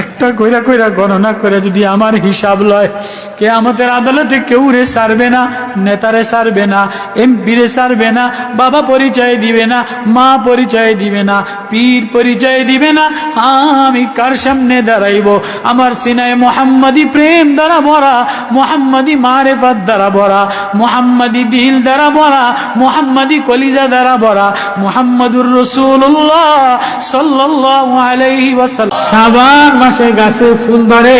একটা কইরা কইরা গণনা করে যদি আমার হিসাব লয়, কিয়ামতের আদালতে কেউ রে ছাড়বে না, নেতারে ছাড়বে না, এমপি রে ছাড়বে না, বাবা পরিচয় দিবে না, মা পরিচয় দিবে না, পীর পরিচয় দিবে না। আমি কার সামনে দাঁড়াইব? আমার সিনায় মোহাম্মদী প্রেম দ্বারা ভরা, মোহাম্মদী মারেফাত দ্বারা ভরা, মোহাম্মদী দিল দ্বারা ভরা, মোহাম্মদী কলিজা দ্বারা ভরা, মুহাম্মাদুর রাসূলুল্লাহ সাল্লাল্লাহু আলাইহি ওয়াসাল্লাম। শাবান মাসে গাছে ফুল ধরে,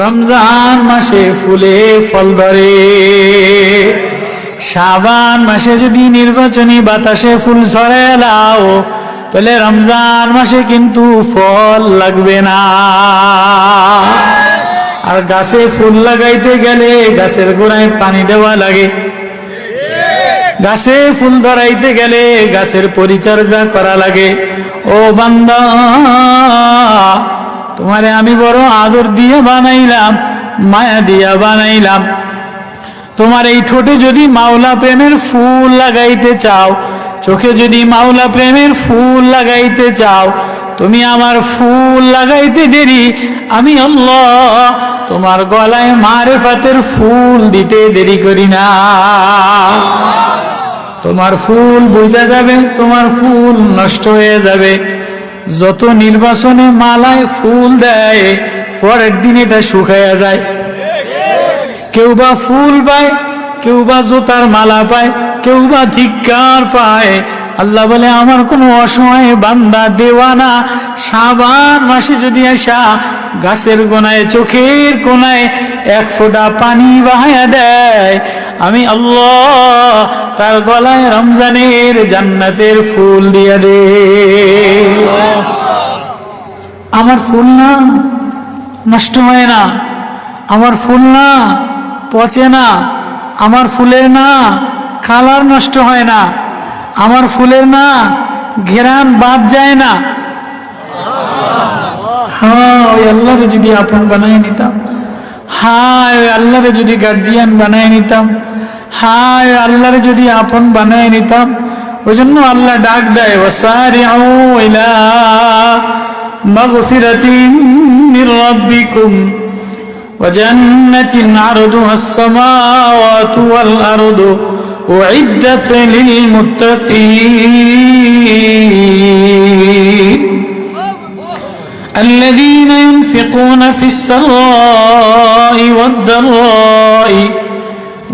রমজান মাসে ফুলে ফল ধরে। শাবান মাসে যদি নির্বাচনী বাতাসে ফুল ছড়ায় দাও, তাহলে রমজান মাসে কিন্তু ফল লাগবে না। আর গাছে ফুল লাগাইতে গেলে গাছের গোড়ায় পানি দেওয়া লাগে, গাছে ফুল ধরাইতে গেলে গাছের পরিচর্যা করা লাগে। ও বান্দা, তোমারে আমি বড় আদর দিয়ে বানাইলাম, মায়া দিয়া বানাইলাম। তোমার এই ঠোঁটে যদি মাওলা প্রেমের ফুল লাগাইতে চাও, চোখে যদি মাওলা প্রেমের ফুল লাগাইতে চাও, তুমি আমার ফুল লাগাইতে দেরি, আমি আল্লাহ তোমার গলায় মারেফাতের ফুল দিতে দেরি করি না। তোমার ফুল বুঝা যাবে, তোমার ফুল নষ্ট হয়ে যাবে। যত নির্বাচনে মালায় ফুল দেয়, পরের দিন এটা শুকাইয়া যায়। কেউ বা ফুল পায়, কেউ বা জুতার মালা পায়, কেউ বা ধিক্কার পায়। আল্লাহ বলে, আমার কোনো অসময়ে বান্দা দেওয়ানা শাবান মাসে যদি আসা গাছের গোনায়, চোখের কোনায় এক ফোঁটা পানি বাহায়া দেয়, আমি আল্লাহ তার গলায় রমজানের জান্নাতের ফুল দিয়া দে। আমার ফুল না নষ্ট হয় না, আমার ফুল না পচে না, আমার ফুলের না কালার নষ্ট হয় না, আমার ফুলের না ঘেরান বাদ যায় না। হ্যাঁ, ওই আল্লাহরে যদি আপন বানায় নিতাম, হায় ওই আল্লাহরে যদি গার্জিয়ান বানায় নিতাম, হায় আল্লাহরে যদি আপন বানায় নিতাম। ওই জন্য আল্লাহ ডাক দেয়, ওয়াসারিউ ইলা মাগফিরাতিন মির রাব্বিকুম ওয়া জান্নাতিন আরদুহাস সামাওয়াতু ওয়াল আরদু উইদ্দাত লিল মুত্তাকিন الذين ينفقون في السراء والضراء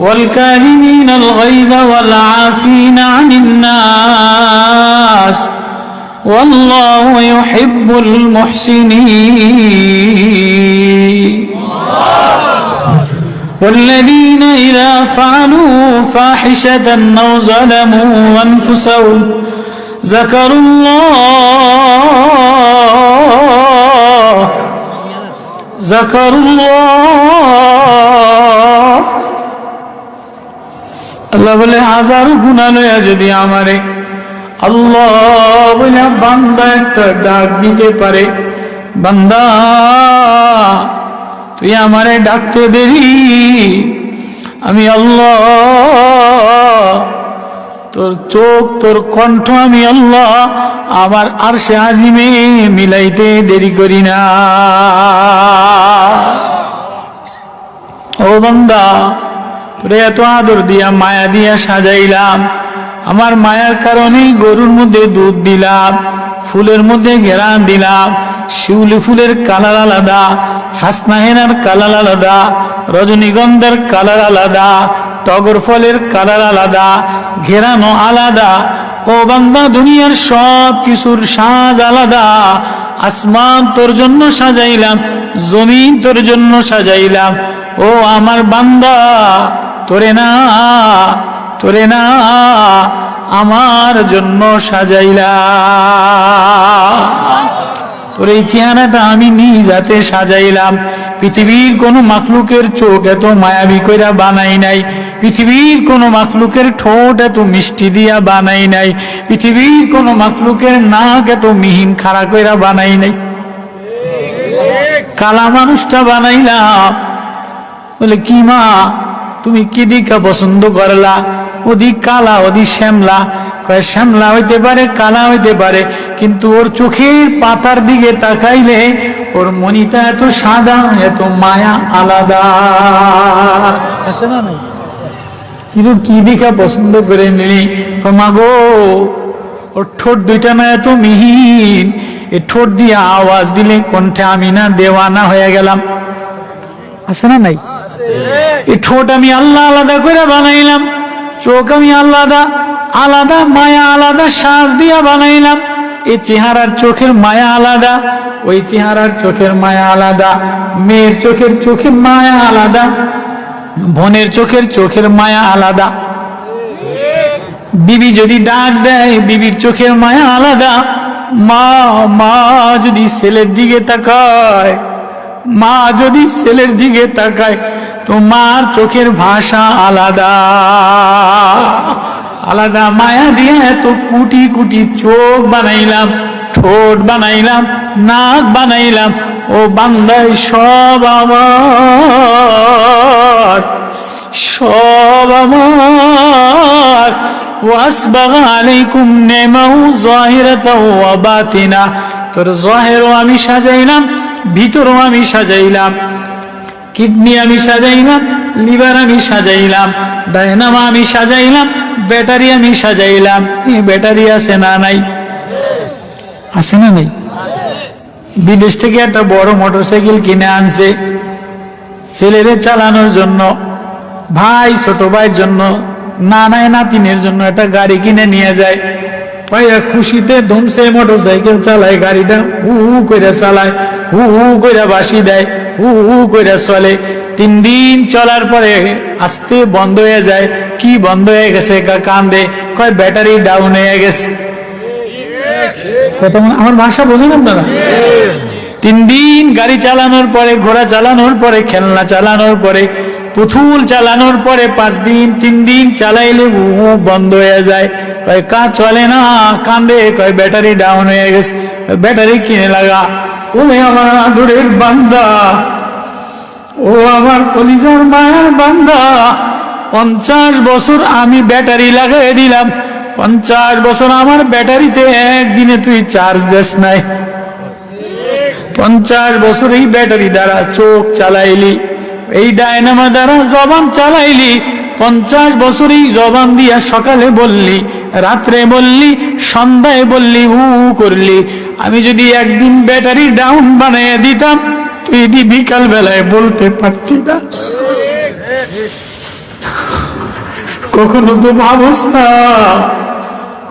والكاظمين الغيظ والعافين عن الناس والله يحب المحسنين والذين إذا فعلوا فاحشة أو ظلموا أنفسهم ذكروا الله আল্লাহ বলে, হাজারো গুনাহ লয়া যদি আমারে আল্লাহ বলে বান্দা একটা ডাক দিতে পারে, বান্দা তুই আমারে ডাকতে দেরি, আমি আল্লাহ তোর চোখ তোর কণ্ঠ আমি আল্লাহ আমার আরশে আজিমে মিলাইতে দেরি করি না। ও বান্দা, তোরে এত আদর দিয়া মায়া দিয়া সাজাইলাম, আমার মায়ার কারণেই গরুর মধ্যে দুধ দিলাম, ফুলের মধ্যে ঘেরান দিলাম। শিউলি ফুলের কালার আলাদা, হাসনা হেনার কালার আলাদা, রজনীগন্ধার কালার আলাদা, টগর ফলের কালার আলাদা, ঘেরানো আলাদা। ও বান্দা, দুনিয়ার সব কিছুর সাজ আলাদা। আসমান তোর জন্য সাজাইলাম, জমিন তোর জন্য সাজাইলাম। ও আমার বান্দা, তোরে না আমার জন্য সাজাইলাম। তোর এই চেহারাটা আমি নিজ হাতে সাজাইলাম। পৃথিবীর কোন মাখলুকের চোখ এত মায়াবী কইরা বানাই নাই, পৃথিবীর কোন মাখলুকের ঠোঁট এত মিষ্টি দিয়া বানাই নাই, পৃথিবীর কোন মাখলুকের নাক এত মিহিন খাড়া কইরা বানাই নাই। কালা মানুষটা বানাইলাম। বলে, কি মা তুমি কি দিকা পছন্দ করলা? ওদিক কালা ওদিক শ্যামলা, কয় শ্যামলা হইতে পারে, কালা হইতে পারে, কিন্তু ওর চোখের পাতার দিকে তাকাইলে ওর মনিটা এত সাদা, এত মায়া আলাদা। আছে না নাই? কিন্তু কি দেখা পছন্দ করে নিলি? মাগো ওর ঠোঁট দুইটা না এত মিহিন, এ ঠোঁট দিয়ে আওয়াজ দিলে কণ্ঠে আমি না দেওয়ানা হয়ে গেলাম। আছে না নাই? এই ঠোঁট আমি আল্লাহ আলাদা করে বানাইলাম, চোখ আমি আলাদা আলাদা মায়া আলাদা সাজ দিয়া বানাইলাম। এই চেহারার চোখের মায়া আলাদা, ওই চেহারার চোখের মায়া আলাদা। মেয়ের চোখের মায়া আলাদা, বোনের চোখের মায়া আলাদা। বিবি যদি ডাক দেয়, বিবির চোখের মায়া আলাদা। মা মা যদি ছেলের দিকে তাকায়, মা যদি ছেলের দিকে তাকায়, তো মার চোখের ভাষা আলাদা আলাদা। মায়া দিয়ে এত কুটি কুটি চোখ বানাইলাম, ঠোঁট বানাইলাম, নাক বানাইলাম। ও বান্দাই সব আমার, সব আমার। ওয়াসবাগা আলাইকুম নি'মাহু যাহিরাতাও ওয়া বাতিনা। তোর জাহিরও আমি সাজাইলাম, ভিতরও আমি সাজাইলাম। কিডনি আমি সাজাইলাম, লিভার আমি সাজাইলাম, ডায়নামা আমি সাজাইলাম, ব্যাটারি আমি সাজাইলাম। এই ব্যাটারি আছে না নাই? আছে না নাই? বিদেশ থেকে একটা বড় মোটরসাইকেল কিনে আনছে ছেলেরে চালানোর জন্য, ভাই ছোট ভাইয়ের জন্য, নানায় নাতিনের জন্য একটা গাড়ি কিনে নিয়ে যায়। ভাইয়া খুশিতে ধুমসে মোটরসাইকেল চালায়, গাড়িটা হু হু করে চালায়, হু হু করে বাসি দেয়, হু হু করে চলে। 3 দিন চলার পরে আস্তে বন্ধ হয়ে যায়। কি বন্ধ হয়ে গেছে? কান্দে, কয় ব্যাটারি ডাউন হয়ে গেছে। আমার ভাষা বোঝেন আপনারা? 3 দিন গাড়ি চালানোর পরে, ঘোড়া চালানোর পরে, খেলনা চালানোর পরে, পুতুল চালানোর পরে 5 দিন 3 দিন চালাইলে বন্ধ হয়ে যায়। কয় কাজ চলে না, কান্দে, কয় ব্যাটারি ডাউন হয়ে গেছে। ব্যাটারি কিনে লাগা। ও আমার আদরের বান্দা, ও আমার কলিজার মায়ের বান্দা, 50 বছর আমি ব্যাটারি লাগাই দিলাম, 50 বছর আমার ব্যাটারিতে একদিনে তুই চার্জ দেস নাই। 50 বছর এই ব্যাটারি দ্বারা চোখ চালাইলি, এই ডায়নামা দ্বারা জবান চালাইলি। 50 বছর এই জবান দিয়া সকালে বললি, রাত্রে বললি, সন্ধ্যায় বললি, হু হু করলি। আমি যদি একদিন ব্যাটারি ডাউন বানাইয়া দিতাম, তুই বিকাল বেলায় বলতে পারতি না। কখনো তো ভাবস না,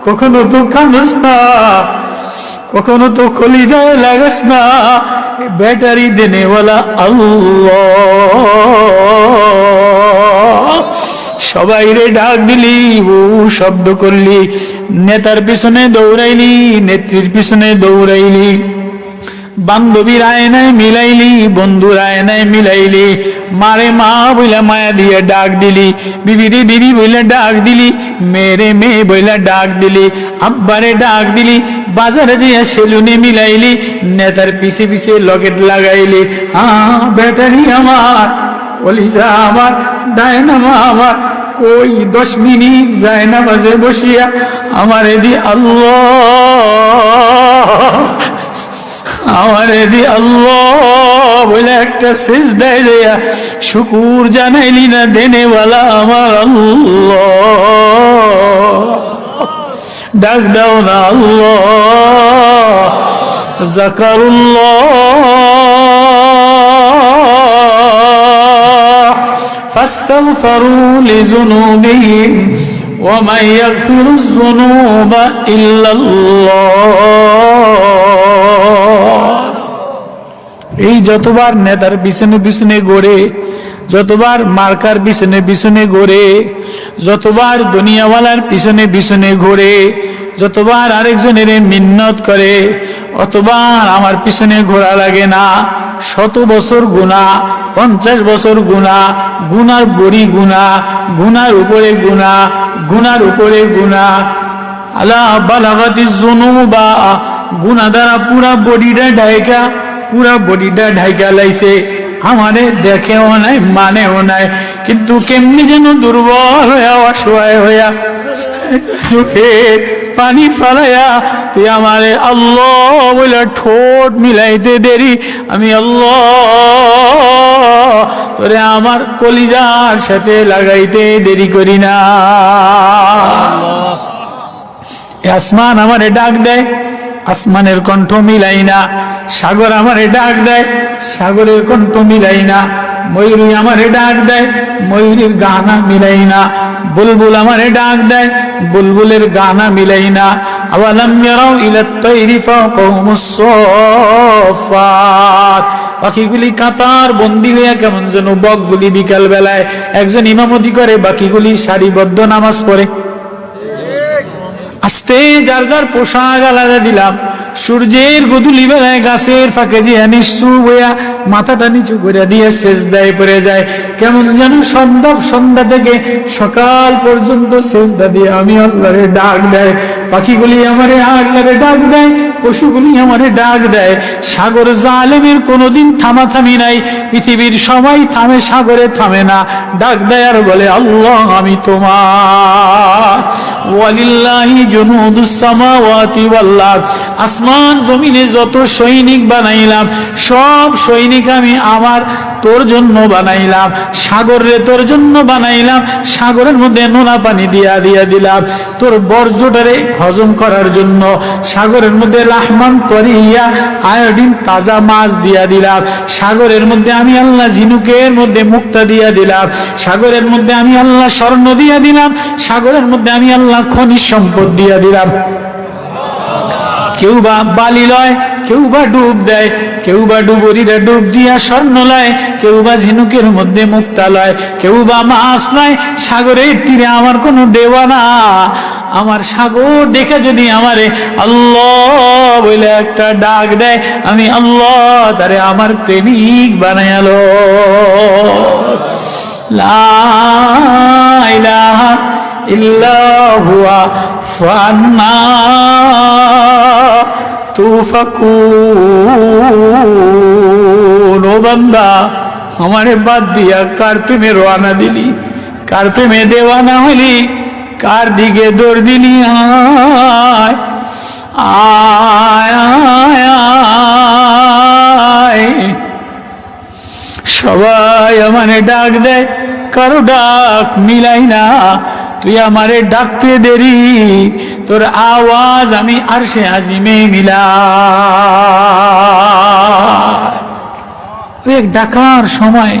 কখনো তো কাঁদস না, কখনো তো কলিজায় লাগাস না। ব্যাটারি দেনেওয়ালা আল্লাহ। সবাই রে ডাক দিলি, ও শব্দ করলি, নেতার পিছনে দৌড়াইলি, নেত্রীর পিছনে দৌড়াইলি, বান্ধবীর আয়নায় মিলাইলি, বন্ধুর আয়নায় মিলাইলি, মারে মা বইলা মায়া দিয়ে ডাক দিলি, বিবিরে বিবি বইলা ডাক দিলি, মেরে মেয়ে বইলা ডাক দিলি, আব্বারে ডাক দিলি, বাজারে যাইয়া সেলুনে মিলাইলি, নেতার পিছে পিছে লকেট লাগাইলি। ব্যাটারি আমার, কলিজা আমার, ডায়নামা আমার, কই 10 মিনিট যায় না বাজে বসিয়া আমারে দি আল্লাহ, আমারে দি আল্লাহ বলে একটা সিজদায় দেয়া শুকুর জানাইলি না দেনেওয়ালা আমার আল্লাহ। ডাক দাও না আল্লাহ। যাকারুল্লাহ ফাস্তাগফিরু লিযুনুবিহিম ওয়া মান ইয়াগফিরুয যুনুবা ইল্লাল্লাহ। এই যতবার নেতার পিছনে পিছনে ঘোরে, যতবার মার্কার পিছনে পিছনে ঘোরে, যতবার দুনিয়াওয়ালার পিছনে পিছনে ঘোরে, যতবার আরেকজনের মিন্নত করে, অতবার আমার পিছনে ঘোরা লাগে না। 100 বছর গুনাহ, 50 বছর গুনাহ, গুনার বড়ি গুনাহ, গুনার উপরে গুনাহ, গুনার উপরে গুনাহ। আলা বালাগাতিজ যুনুবা, গুনাহ দ্বারা পুরা বডিটা ঢাইকা, পুরা বডিটা ঢাইকা লাইছে। আমারে দেখেও নাই, মানেও নাই, কিন্তু কেমনি যেন দুর্বল হইয়া, অসহায় হইয়া চোখে পানি ফালাইয়া তুই আমারে আল্লাহ বলে ঠোঁট মিলাইতে দেরি, আমি আল্লাহ তোরে আমার কলিজার সাথে লাগাইতে দেরি করি না। আসমান আমারে ডাক দেয়, আসমানের কণ্ঠ মিলাই না। সাগর আমারে ডাক দেয়, সাগরের কণ্ঠ মিলাই না। ময়ূরী আমারে ডাক দেয়, ময়ূরীর গানা মিলাই না। বুলবুল আমারে ডাক দেয়, বুলবুলের গানা মিলাই না। আওয়ালাম ইয়ারাউ ইলাত তায়রি ফাওকাহুমুস সাফফাত, পাখিগুলি কাতার বন্দী হইয়া কেমন যেন বকগুলি বিকাল বেলায় একজন ইমামতি করে, বাকিগুলি সারিবদ্ধ নামাজ পড়ে। আস্তে যার যার পোশাক আলাদা দিলাম। সূর্যের গধূলি বেলায় গাছের ফাঁকে যে নিশ্চুপ হইয়া মাথাটা নিচু করে দিয়ে সেজদায় পড়ে যায়, কেমন যেন সন্ধ্যা থেকে সকাল পর্যন্ত সেজদা দিয়ে আমি আল্লাহরে ডাক দেয়। পাখিগুলি আমারে আল্লাহরে ডাক দেয়, পশুগুলি আমারে ডাক দেয়। সাগর জালেমের কোনোদিন থামাথামি নাই, পৃথিবীর সবাই থামে, সাগরে থামে না, ডাক দেয় আর বলে আল্লাহ আমি তোমার। ওয়ালিল্লাহি জুনুদুস সামাওয়াতি ওয়াল আরদ, আসমান জমিনে যত সৈনিক বানাইলাম সব সৈনিক আমি আমার তোর জন্য বানাইলাম। সাগরে তোর জন্য বানাইলাম, সাগরের মধ্যে নোনা পানি দিয়া দিলাম তোর বর্জ্যটারে হজম করার জন্য। সাগরের মধ্যে লাহমান তরিয়া আয়োডিন তাজা মাছ দিয়া দিলাম। সাগরের মধ্যে আমি আল্লাহ ঝিনুকের মধ্যে মুক্তা দিয়া দিলাম। সাগরের মধ্যে আমি আল্লাহ স্বর্ণ দিয়া দিলাম। সাগরের মধ্যে আমি আল্লাহ খনিজ সম্পদ দিয়া দিলাম। কেউ বা বালি লয়, কেউ বা ডুব দেয়, কেউ বা ডুবুরিরা ডুব দিয়া স্বর্ণ লয়, কেউ বা ঝিনুকের মধ্যে মুক্তা লয়, কেউ বা মাছ লয়। সাগরের তীরে আমার কোনো দেওয়ানা, আমার সাগর দেখে যদি আমারে আল্লাহ বলে একটা ডাক দেয়, আমি আল্লাহ তারে আমার প্রেমিক বানায়ালো। লা ইলাহা ইল্লা হুয়া ফান্না তুফাকুন। ও বান্দা, আমারে বাদ দিয়া কার প্রেমে রওনা দিলি, কার প্রেমে দেওয়ানা হইলি, কার দিকে দৌড় দিলি? আয় আয় আয় আয়। সবাই আমারে ডাক দেয়, কারো ডাক মিলাই না। তুই আমারে ডাকতে দেরি, তোর আওয়াজ আমি আরশে আজিমে মিলাই। ওই এক ডাকার সময়,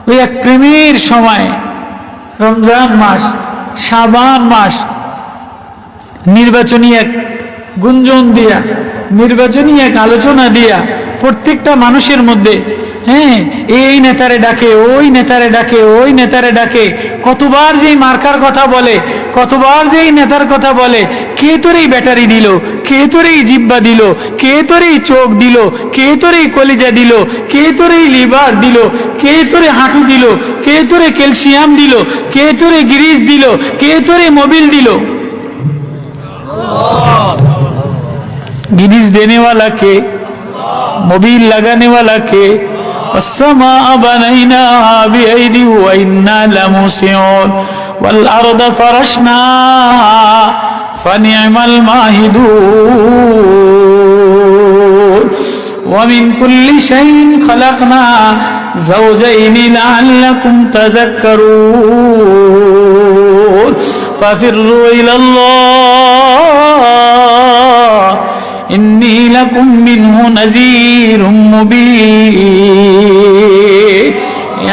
ওই এক প্রেমের সময়, রমজান মাস, শাবান মাস, নির্বাচনী এক গুঞ্জন দিয়া, নির্বাচনী এক আলোচনা দিয়া প্রত্যেকটা মানুষের মধ্যে, হ্যাঁ, এই নেতারে ডাকে, ওই নেতারে ডাকে, ওই নেতারে ডাকে। কতবার যেই মার্কার কথা বলে, কতবার যেই নেতার কথা বলে। কে তোর এই ব্যাটারি দিল, কে তোর এই জিব্বা দিল, কে তোর এই চোখ দিল, কে তোর এই কলিজা দিল, কে তোর এই লিভার দিল, কে তোরে হাঁটু দিল, কে তোরে ক্যালসিয়াম দিল, কে তোরে গ্রিস দিল, কে তোরে মোবিল দিল। ग्रीस देने वाला के, मोबिल लगाने वाला के। والسماء بنيناها بأيد وإنا لموسعون والأرض فرشناها فنعم الماهدون ومن كل شيء خلقنا زوجين لعلكم تذكرون ففروا إلى الله إني لكم منه نذير مبين।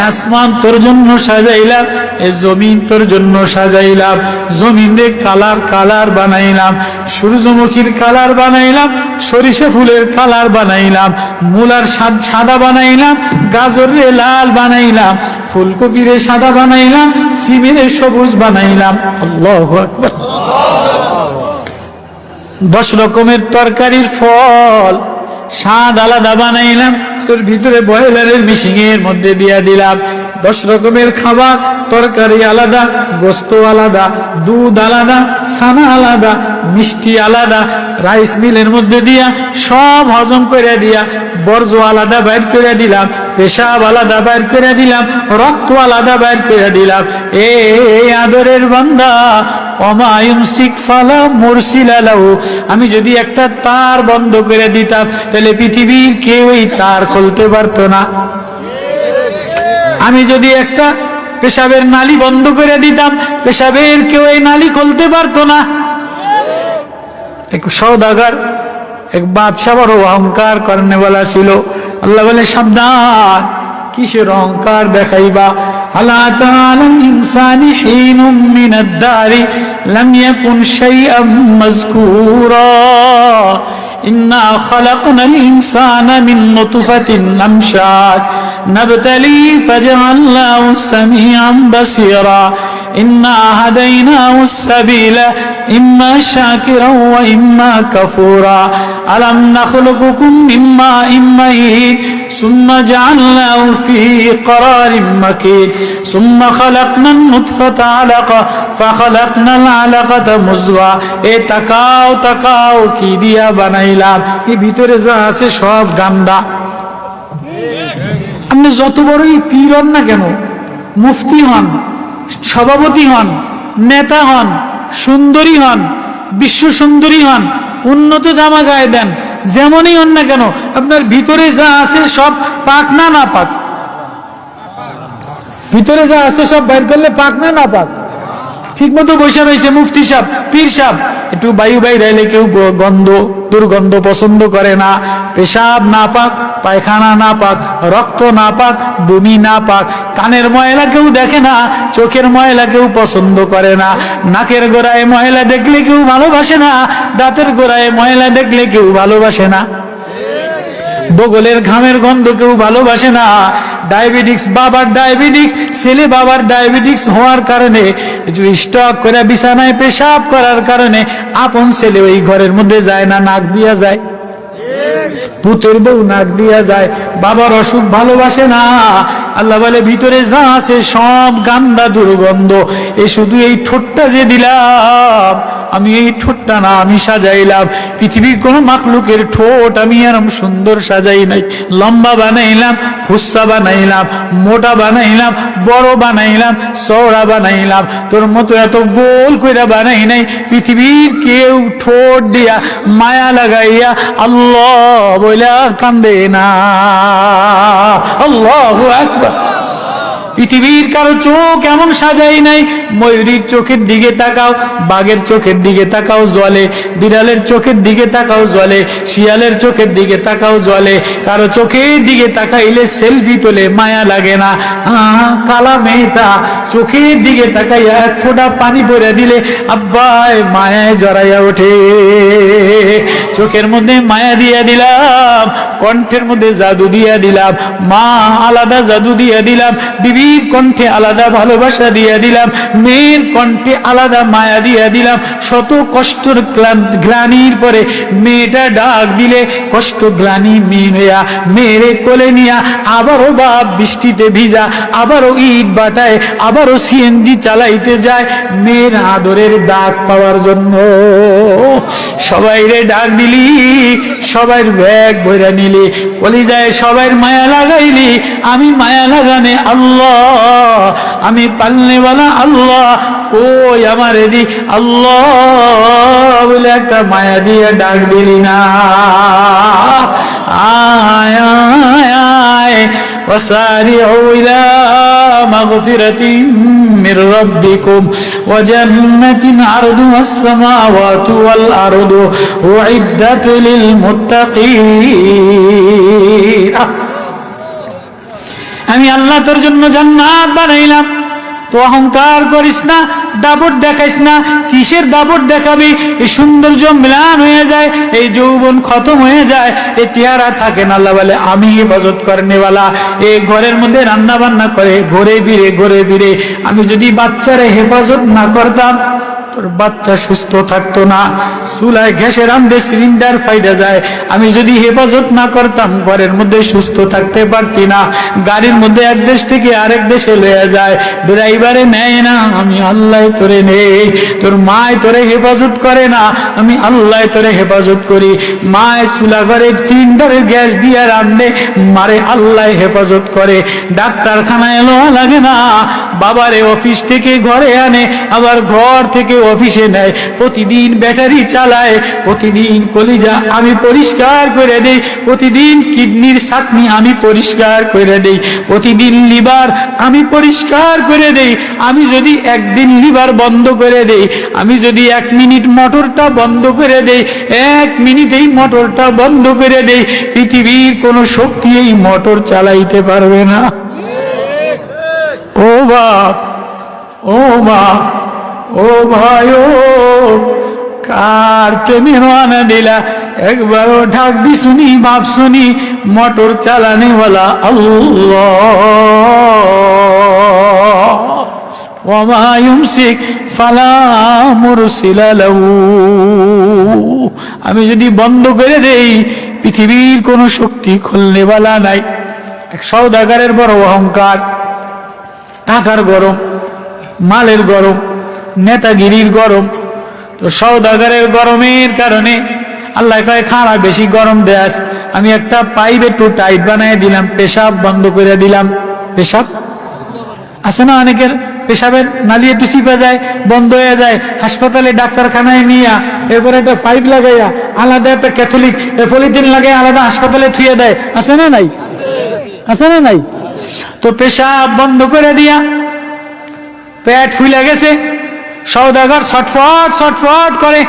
আসমান তোর জন্য সাজাইলাম, এই জমিন তোর জন্য সাজাইলাম। জমিনে কালার কালার বানাইলাম, সূর্যমুখীর কালার বানাইলাম, সরিষা ফুলের কালার বানাইলাম, মূলার সাদা বানাইলাম, গাজরের লাল বানাইলাম, ফুলকপির সাদা বানাইলাম, সিমের সবুজ বানাইলাম। আল্লাহু আকবার। 10 রকমের তরকারির ফল স্বাদ আলাদা বানাইলাম, তোর ভিতরে বয়লারের মিশিং এর মধ্যে দিয়া দিলাম। 10 রকমের খাবার, তরকারি আলাদা, গোস্ত আলাদা, দুধ আলাদা, ছানা আলাদা, মিষ্টি আলাদা, রাইস মিলের মধ্যে দিয়া সব হজম করে দিয়া বর্জ্য আলাদা বাইর করে দিলাম, পেশাব আলাদা বাইর করে দিলাম, রক্ত আলাদা বাইর করে দিলাম। এই আদরের বান্দা ওমা ইউমসিক ফালা মুরসিলা লাহু, আমি যদি একটা তার বন্ধ করে দিতাম তাহলে পৃথিবীর কেউ এই তার খুলতে পারতো না। আমি যদি একটা পেশাবের নালী বন্ধ করে দিতাম, পেশাবের কেউ এই নালী খুলতে পারতো না। এক সওদাগর, এক বাদশা বড় অহংকার করনে वाला ছিল। আল্লাহ বলে সাবধান, কিসের অহংকার দেখাইবা। আলা তাআলাল ইনসানি হিনুম মিনাদ দারি লাম ইয়াকুন শাইআম মাযকুরা ইন্না খালাকনাল ইনসানা মিন নুতফাতিন আমশাজ নাবতালি ফাজআলনাহু সামিআন বাসীরা ইন্না হাদাইনাহুস সাবিলা ইম্মা শাকিরা ওয়া ইম্মা কাফুরা আলাম নাখলুকুকুম মিন মাইন মাহিন সুম্মা জাআলনাহু ফি ক্বরারিন মাকিন সুম্মা খালাকনান নুতফাতা আলাকা ফাখালাকনাল আলাকাতা মুযগা। এ তাকাও তাকাও, কি দিয়া বানাইলাম, এর ভিতরে যা আছে সব গান্দা। আপনি যত বড়ই পীর হন না কেন, মুফতি হন, সভাপতি হন, নেতা হন, সুন্দরী হন, বিশ্ব সুন্দরী হন, উন্নত জামা গায়ে দেন, যেমনই হন না কেন, আপনার ভিতরে যা আছে সব পাক না না পাক? ভিতরে যা আছে সব বাইর করলে পাক না না পাক? ঠিক মতো বসে রয়েছে মুফতি সাহেব, পীর সাহেব, একটু বায়ু বাইরে কেউ গন্ধ দুর্গন্ধ পছন্দ করে না, পেশাব না পাক, পায়খানা না পাক, রক্ত না পাক, বমি না পাক, কানের ময়লা কেউ দেখে না, চোখের ময়লা কেউ পছন্দ করে না, নাকের গোড়ায় ময়লা দেখলে কেউ ভালোবাসে না, দাঁতের গোড়ায় ময়লা দেখলে কেউ ভালোবাসে না, বগলের ঘামের গন্ধ কেউ ভালোবাসে না। ডায়াবেটিক্স, বাবার ডায়াবেটিক্স, ছেলে বাবার ডায়াবেটিক্স হওয়ার কারণে স্টক করে বিছানায় পেশাব করার কারণে আপন ছেলে ওই ঘরের মধ্যে যায় না, নাক দিয়া যায়। পুতের বউ নাক দিয়া যায়। বাবার অসুখ ভালোবাসে না। আল্লাহ বলে ভিতরে যা আছে সব গান্দা দুর্গন্ধ। এই শুধু এই ঠোঁটটা যে দিলাম, আমি এই ঠোঁটটা না আমি সাজাইলাম। পৃথিবীর কোন মাখলুকের ঠোঁট আমি এরম সুন্দর সাজাই নাই। লম্বা বানাইলাম, হুস্সা বানাইলাম, মোটা বানাইলাম, বড় বানাইলাম, চওড়া বানাইলাম। তোর মতো এত গোল কইরা বানাই নাই। পৃথিবীর কেউ ঠোঁট দিয়া মায়া লাগাইয়া আল্লাহ বইলা কান্দে না। আল্লাহু আকবার। পৃথিবীর কারো চোখ এমন সাজাই নাই। ময়ূরীর চোখের দিকে তাকাও, বাঘের চোখের দিকে তাকাও জলে, বিড়ালের চোখের দিকে তাকাও জলে, শিয়ালের চোখের দিকে তাকাও জলে। কারো চোখের দিকে তাকাইলে সেলফি তোলে, মায়া লাগে না। কালা মেয়েটা চোখের দিকে তাকাইয়া এক ফোঁটা পানি পড়ে দিলে আব্বাই মায়ায় জড়াইয়া ওঠে। চোখের মধ্যে মায়া দিয়া দিলাম, কণ্ঠের মধ্যে জাদু দিয়া দিলাম, মা আলাদা জাদু দিয়া দিলাম, বিবির কণ্ঠে আলাদা ভালোবাসা দিয়া দিলাম, মেয়ের কণ্ঠে আলাদা মায়া দিয়া দিলাম। শত কষ্টর গ্লানির পরে মেয়েটা ডাক দিলে কষ্ট গ্লানি মিন হইয়া মেয়েরে কোলে নিয়া আবারও বাপ বৃষ্টিতে ভিজা, আবারও ইট বাটায়, আবারও সিএনজি চালাইতে যায় মেয়ের আদরের ডাক পাওয়ার জন্য। সবাই রে ডাক দিলি, সবাই ব্যাগ ভইরা নিলি, কলিজায় সবাই মায়া লাগাইলি। আমি মায়া লাগানে আল্লাহ, আমি পালনেওয়ালা আল্লাহ, কই আমার এদি আল্লাহ বলে একটা মায়া দিয়ে ডাক দিলি না। আয় আয় আয় وسارعوا إلى مغفرة من ربكم وجنة عرضها السماوات والأرض أعدت للمتقين। আমি আল্লাহ তোর জন্য জান্নাত বানাইলাম। তো অহংকার করিস না, দাপট দেখাইস না। কিসের দাপট দেখাবি? এই সৌন্দর্য ম্লান হয়ে যায়, এই যৌবন খতম হয়ে যায়, এই চেহারা থাকে না। আল্লাহ বলে আমি হেফাজত করনেওয়ালা। এই ঘরের মধ্যে রান্না বান্না করে ঘরে ফিরে আমি যদি বাচ্চারে হেফাজত না করতাম, তোর বাচ্চা সুস্থ থাকতো না। চুলায় গ্যাসে রান্ধে সিলিন্ডার ফাইডা যায়, আমি যদি হেফাজত না করতাম ঘরের মধ্যে সুস্থ থাকতে পারতি না। গাড়ির মধ্যে এক দেশ থেকে আরেক দেশে লয়ে যায়, ড্রাইভারে নেয় না, আমি আল্লাহ তোরে নেই। তোর মায় তোরে হেফাজত করে না, আমি আল্লাহ তোরে হেফাজত করি। মায় চুলা ঘরে সিলিন্ডারের গ্যাস দিয়ে রান্ধে, মারে আল্লাহ হেফাজত করে। ডাক্তারখানায় এলো লাগে না, বাবারে অফিস থেকে ঘরে আনে, আবার ঘর থেকে অফিসে নেয়, প্রতিদিন ব্যাটারি চালায়, প্রতিদিন কলিজা আমি পরিষ্কার করে দেই, প্রতিদিন কিডনির ছাকনি আমি পরিষ্কার করে দেই, প্রতিদিন লিভার আমি পরিষ্কার করে দেই। আমি যদি একদিন লিভার বন্ধ করে দেই, আমি যদি 1 মিনিট মোটরটা বন্ধ করে দেই, 1 মিনিটেই মোটরটা বন্ধ করে দেই, পৃথিবীর কোনো শক্তি এই মোটর চালাইতে পারবে না। ও বাপ, ও মা, ও ভাই, ও কার প্রেমে রানা দিলা, একবারও ঢাক দি শুনি, বাপ শুনি, মোটর চালানেওয়ালা আল্লাহ। ওয়ামা ইউমসিক ফালা মুরসিলা লাহু। আমি যদি বন্ধ করে দেই, পৃথিবীর কোনো শক্তি খুলনেওয়ালা নাই। এক সওদাগরের বড় অহংকার, টাকার গরম, মালের গরম, নেতাগিরির গরম। তো সওদাগরের গরমের কারণে আল্লাহ কয় খাড়া বেশি গরম দেয়াস, আমি একটা পাইপ একটু টাইট বানাই দিলাম, পেশাব বন্ধ করে দিলাম। পেশাব আছে না অনেকের, পেশাবের নালি একটু চিপা যায়, বন্ধ হয়ে যায়, হাসপাতালে ডাক্তারখানায় নিয়ে এরপরে একটা পাইপ লাগাইয়া আলাদা একটা ক্যাথলিক পলিথিন লাগাই আলাদা হাসপাতালে থুয়ে দেয়। আছে না নাই? আছে না নাই? তো পেশাব বন্ধ করে দিয়া পেট ফুলে গেছে, সওদাগর ছটফট ছটফট করে,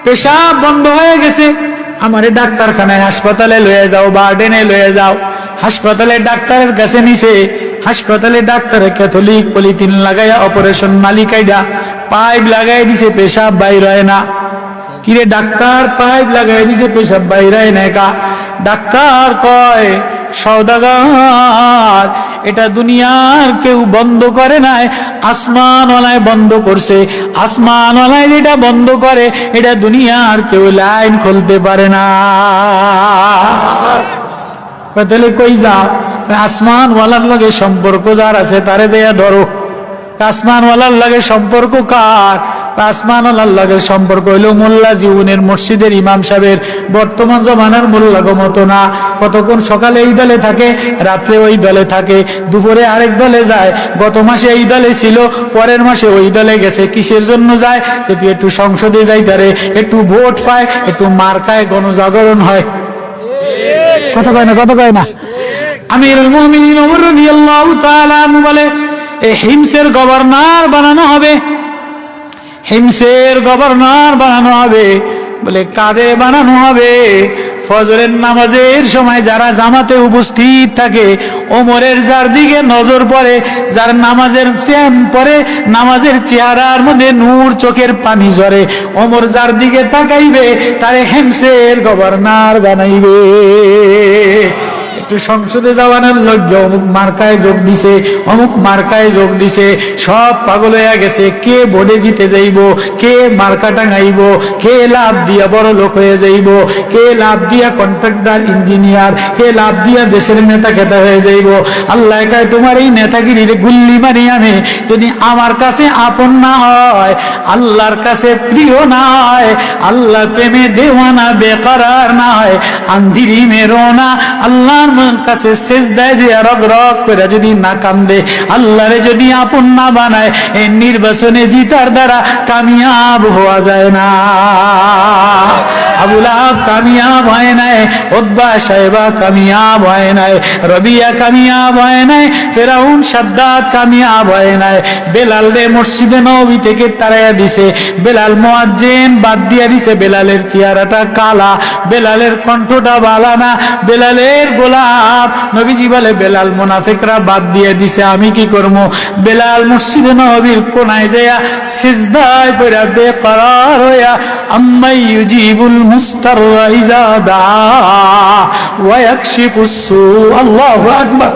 পেশাব বন্ধ হয়ে গেছে, আমারে ডাক্তারখানায় হাসপাতালে লয়ে যাও, বার্ডেনে লয়ে যাও। হাসপাতালে ডাক্তারের কাছে নিছে, হাসপাতালে ডাক্তারে ক্যাথলিক পলিথিন লাগাইয়া অপারেশন মালিকাইডা পাইপ লাগাই দিছে, পেশাব বাইর হয় না। কিরে ডাক্তার, পাইপ লাগাই দিছে, পেশাব বাইর হয় না কা? ডাক্তার কয়, সওদাগর, এটা দুনিয়ার কেউ বন্ধ করে নাই, আসমানওয়ালায় বন্ধ করছে। আসমানওয়ালায় যেটা বন্ধ করে, এটা দুনিয়ার কেউ লাইন খুলতে পারে না। তাহলে কই যা? আসমানওয়ালার লগে সম্পর্ক যার আছে তারে যাইয়া ধরো। আসমানওয়ালার লগে সম্পর্ক কার? আসমানওয়ালার লগে সম্পর্ক হইল মোল্লা জীবনের মসজিদের ইমাম সাহেবের। বর্তমান জমানার মোল্লা মতো না, কতক্ষণ সকালে এই দলে থাকে, রাত্রে ওই দলে থাকে, দুপুরে আরেক দলে যায়। গত মাসে এই দলে ছিল, পরের মাসে ওই দলে গেছে। কিসের জন্য যায়? যদি একটু সংসদে যাইতারে, একটু ভোট পায়, একটু মার্কায় গণজাগরণ হয়। কথা কয় না, কথা কয় না। আমিরুল মুমিনিন ওমর রাদিয়াল্লাহু তাআলা আনহু বলে, এই হিমসের গভর্নর বানানো হবে, হিমসের গভর্নর বানানো হবে। বলে কাদের বানানো হবে? ফজরের নামাজের সময় যারা জামাতে উপস্থিত থাকে, ওমরের যার দিকে নজর পড়ে, যার নামাজের পরে নামাজের চেহারার মধ্যে নূর, চোখের পানি ঝরে, ওমর যার দিকে তাকাইবে তারে হিমসের গভর্নর বানাইবে। একটু সংসদে যাওয়ানোর লজ্ঞা, অমুক মার্কায় যোগ দিছে, অমুক মার্কায় যোগ দিছে, সব পাগল হয়ে গেছে। কে ভোটে জিতে যাইব, কে মার্কা টাঙাইব, কে লাভ দিয়া বড় লোক হয়ে যাইব, কে লাভ দিয়া কন্ট্রাক্টর ইঞ্জিনিয়ার, কে লাভ দিয়া দেশের নেতা খেতা হয়ে যাইব। আল্লাহ কয়, তোমার এই নেতাগিরির গুল্লি মারি আমি যদি আমার কাছে আপন না হয়, আল্লাহর কাছে প্রিয় না হয়, আল্লাহ প্রেমে দেওয়ানা বেকরার না হয়, আন্ধিরি মেরো না, আল্লাহর কাছে সেজদায় যে রগ রগ করে যদি না কান্দে, আল্লাহরে যদি আপন না বানায়, এই নির্বাচনে জিতার দ্বারা কামিয়াব হওয়া যায় না। আবু লাহাব কামিয়াব হয় নাই, উতবা সাহেবা কামিয়াব হয় নাই, রবিয়া কামিয়াব হয় নাই, ফেরাউন সাদ্দাত কামিয়াব হয় নাই। বেলাল রে মসজিদে নববী থেকে তাড়াইয়া দিছে, বেলাল মুয়াজ্জিন বাদ দিয়া দিছে, বেলালের চেহারাটা কালা, বেলালের কণ্ঠটা বালা না, বেলালের গোলাপ। নবীজি বলে, বেলাল মুনাফিকরা বাদ দিয়ে দিছে, আমি কি করব? বেলাল মসজিদে নববীর কোনায় যায়া সিজদায় পড়া বেকরার হইয়া, আম্মাই ইউজিবুল মুস্তাররা ইজা দা ওয়া ইয়াকশিফুস সু। আল্লাহু আকবার।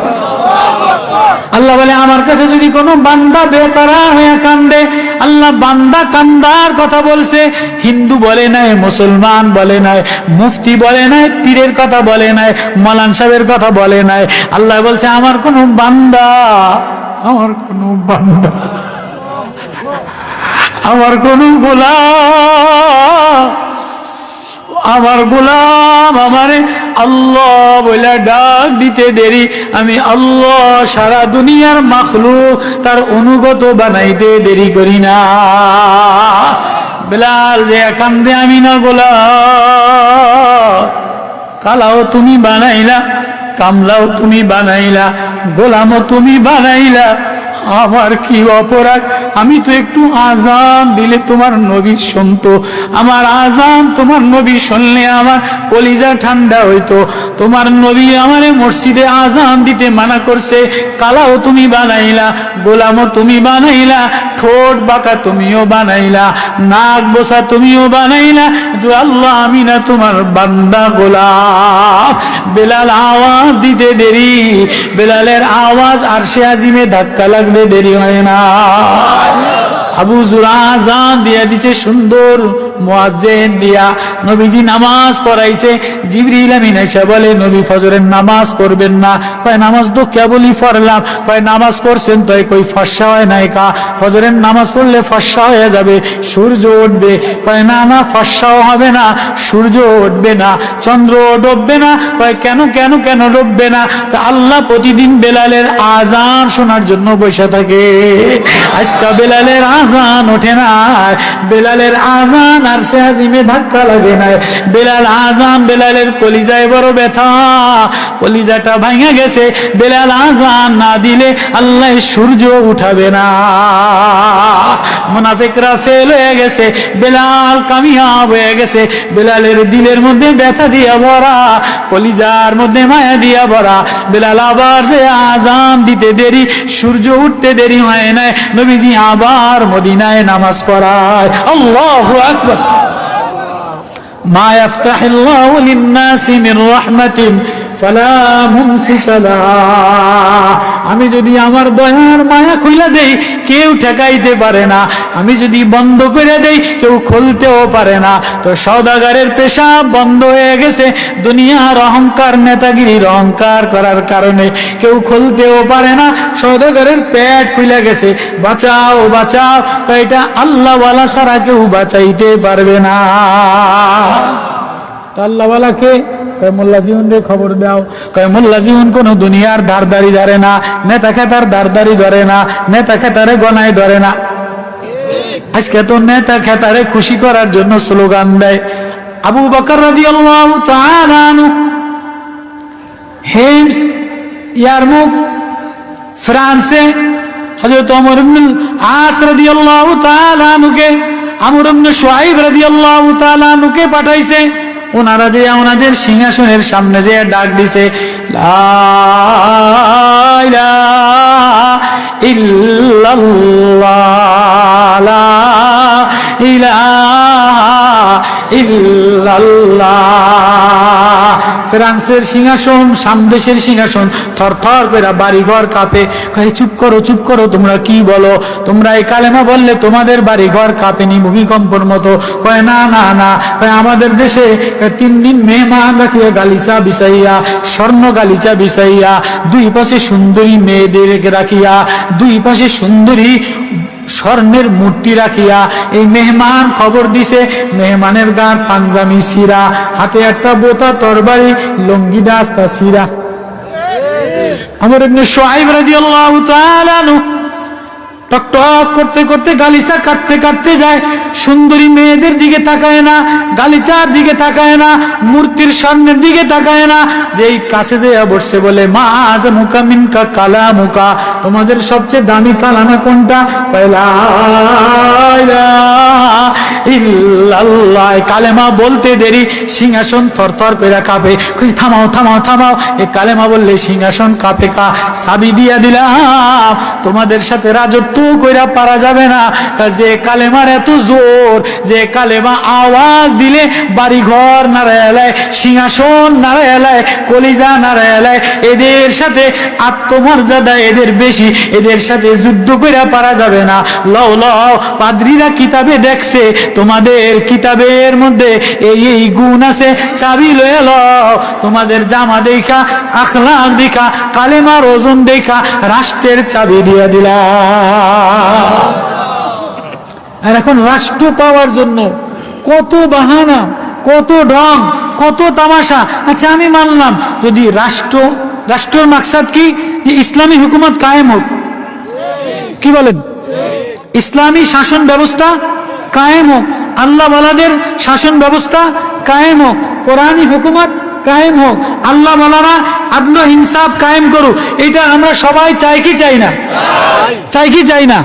আল্লাহ বলে, আমার কাছে যদি কোনো বান্দা বেকরার হয়ে কান্দে, আল্লাহ বান্দা কান্দার কথা বলছে। হিন্দু বলে নাই, মুসলমান বলে নাই, মুফতি বলে নাই, পীরের কথা বলে নাই, মৌলানা সাহেবের কথা বলে নাই। আল্লাহ বলছে, আমার কোনো বান্দা, আমার কোনো বান্দা, আমার কোনো গোলাম, আমার গোলাম আমারে আল্লাহ বলে ডাক দিতে দেরি, আমি আল্লাহ সারা দুনিয়ার মাখলুক তার অনুগত বানাইতে দেরি করি না। বেলাল যে কান্দে, আমি না গোলা, কালাও তুমি বানাইলা, কামলাও তুমি বানাইলা, গোলামও তুমি বানাইলা, আমার কি অপরাধ? আমি তো একটু আজান দিলে তোমার নবী শুনতো, আমার আজান তোমার নবী শুনলে আমার কলিজা ঠান্ডা হইতো। তোমার নবী আমারে মসজিদে আজান দিতে মানা করছে, কালাও তুমি বানাইলা, গোলামও তুমি বানাইলা, ঠোঁট বাঁকা তুমিও বানাইলা, নাক বসা তুমিও বানাইলা, কিন্তু আল্লাহ আমি না তোমার বান্দা গোলাম। বেলাল আওয়াজ দিতে দেরি, বেলালের আওয়াজ আরশে আজিমে ধাক্কা লাগবে দেরি হয় না। আবু যুরা আযান দিয়া দিছে সুন্দর মুয়াজ্জিন দিয়া, নবীজি নামাজ পড়াইছে। জিবরিল আমিন এসে বলে, নবী ফজরের নামাজ পড়বেন না? কয় নামাজ তো কেবলই পড়লাম। কয় নামাজ পড়ছেন তো কই ফর্সা হয় নাই? কা ফজরের নামাজ পড়লে ফর্সা হয়ে যাবে, সূর্য উঠবে। কয় না না, ফর্সাও হবে না, সূর্য উঠবে না, চন্দ্র ডুববে না। কয় কেন কেন কেন ডুববে না? আল্লাহ প্রতিদিন বেলালের আযান শোনার জন্য বসে থাকে। আজকে বেলালের আযান ওঠে না, বেলালের আযান আরশে আজিমে ধাক্কা লাগে না। বেলাল আযান, বেলালের কলিজায় বড় ব্যথা, কলিজাটা ভাঙা গেছে। বেলাল আযান না দিলে আল্লাহ সূর্য উঠাবে না। মুনাফিকরা ফেল হয়ে গেছে, বেলাল কামিয়াব হয়ে গেছে। বেলালের দিলের মধ্যে ব্যথা দিয়া ভরা, কলিজার মধ্যে মায়া দিয়া ভরা। বেলাল আবার যে আযান দিতে দেরি, সূর্য উঠতে দেরি হয় না, নবীজি আবার মদিনায় নামাজ পড়ায়। আল্লাহু আকবার। মা ইয়াফতাহিল্লাহু লিন-নাসি মির রাহমাতিন ফালা মুমসিকা লাহা। আমি যদি আমার দয়ার মায়া খুইলা দেই, কেউ ঠেকাইতে পারে না। আমি যদি বন্ধ করে দেই, কেউ খুলতেও পারে না। তো সওদাগরের পেশা বন্ধ হয়ে গেছে, দুনিয়ার অহংকার, নেতাগিরির অহংকার করার কারণে কেউ খুলতেও পারে না। সওদাগরের পেট ফুলে গেছে, বাঁচাও বাঁচাও, এটা আল্লাহওয়ালা ছাড়া কেউ বাঁচাইতে পারবে না। আল্লাহওয়ালাকে মোল্লা জীবন রে খবর দাও। মোল্লা জীবন কোন দুনিয়ার ধারদারি ধরে না, নেতা খেতার ধারদারি ধরে না, নেতা খেতারে গনায় ধরে না। আজকে তো নেতা খেতারে খুশি করার জন্য স্লোগান দেয়। আবু বকর রাদিয়াল্লাহু তাআলা আনহু হেমস, ইয়ারমুক, ফ্রান্সে হযরত ওমর ইবনে আস রাদিয়াল্লাহু তাআলা আনহুকে আমর ইবনে শুআইব রাদিয়াল্লাহু তাআলা আনহুকে পাঠাইছে। ওনারা যে ওনাদের সিংহাসনের সামনে যে ডাক দিছে, লা ইলাহা ইল্লাল্লাহ, লা ইলাহা ইল্লাল্লাহ। ফ্রান্সের সিংহাসন, সামদেশের সিংহাসন থরথর করে বাড়িঘর কাঁপে। চুপ করো চুপ করো, তোমরা কি বলো? তোমরা এই কালেমা বললে তোমাদের বাড়িঘর কাঁপেনি ভূমিকম্পর মতো? কয় না না না, আমাদের দেশে 3 দিন মেহমান রাখিয়া গালিচা বিছাইয়া, স্বর্ণ গালিচা বিছাইয়া, দুই পাশে সুন্দরী মেয়েদের রাখিয়া, দুই পাশে সুন্দরী স্বর্ণের মূর্তি রাখিয়া এই মেহমান খবর দিছে। মেহমানের গান পাঞ্জাবি সিরা, হাতে একটা বোতা তরবারি, লঙ্গি ডাস্তা সিরা। আমর ইবনে শুআইব রাদিয়াল্লাহু তাআলা আনহু টক টক করতে করতে গালিচা কাটতে কাটতে যায়। সুন্দরী মেয়েদের দিকে তাকায় না, গালিচার দিকে তাকায় না, মূর্তির স্বর্ণের দিকে তাকায় না। যেই কাছে যে বসছে বলে, মা আযমুকা মিনকা কালামুকা, তোমাদের সবচেয়ে দামি কালামা কোনটা? লা ইলাহা ইল্লাল্লাহ। কালেমা বলতে দেরি, সিংহাসন থরথর কইরা কাঁপে। থামাও থামাও থামাও, এই কালেমা বললে সিংহাসন কাঁপে কা? চাবি দিয়া দিলাম, তোমাদের সাথে রাজত্ব কইরা পারা যাবে না। যে কালেমার এত জোর, যে কালেমা আওয়াজ দিলে বাড়ি ঘর নাড়ায় এলায়, সিংহাসন নাড়ায় এলায়, কলিজা নাড়ায় এলায়। এদের সাথে আত্মমর্যাদা এদের বেশি, এদের সাথে যুদ্ধ কইরা পারা যাবে না। লও লও, পাদ্রীরা কিতাবে দেখছে তোমাদের কিতাবের মধ্যে এই এই গুণ আছে, চাবি লয়ে লও। তোমাদের জামা দেখা, আখলাক দেখা, কালেমার ওজন দেখা রাষ্ট্রের চাবি দিয়া দিলা। আর এখন রাষ্ট্র পাওয়ার জন্য কত বাহানা, কত ঢং, কত তামাশা। আচ্ছা আমি মানলাম, যদি রাষ্ট্রের মাকসাদ কি, যে ইসলামী হুকুমত কায়েম হোক, কি বলেন, ইসলামী শাসন ব্যবস্থা কায়েম হোক, আল্লাহ ওয়ালাদের শাসন ব্যবস্থা কায়েম হোক, কোরআনী হুকুমত কায়েম হোক, আল্লাহ ওয়ালারা আদল ইনসাফ কায়েম করুক, এটা আমরা সবাই চাই কি চাই না? চাই কি চাই না?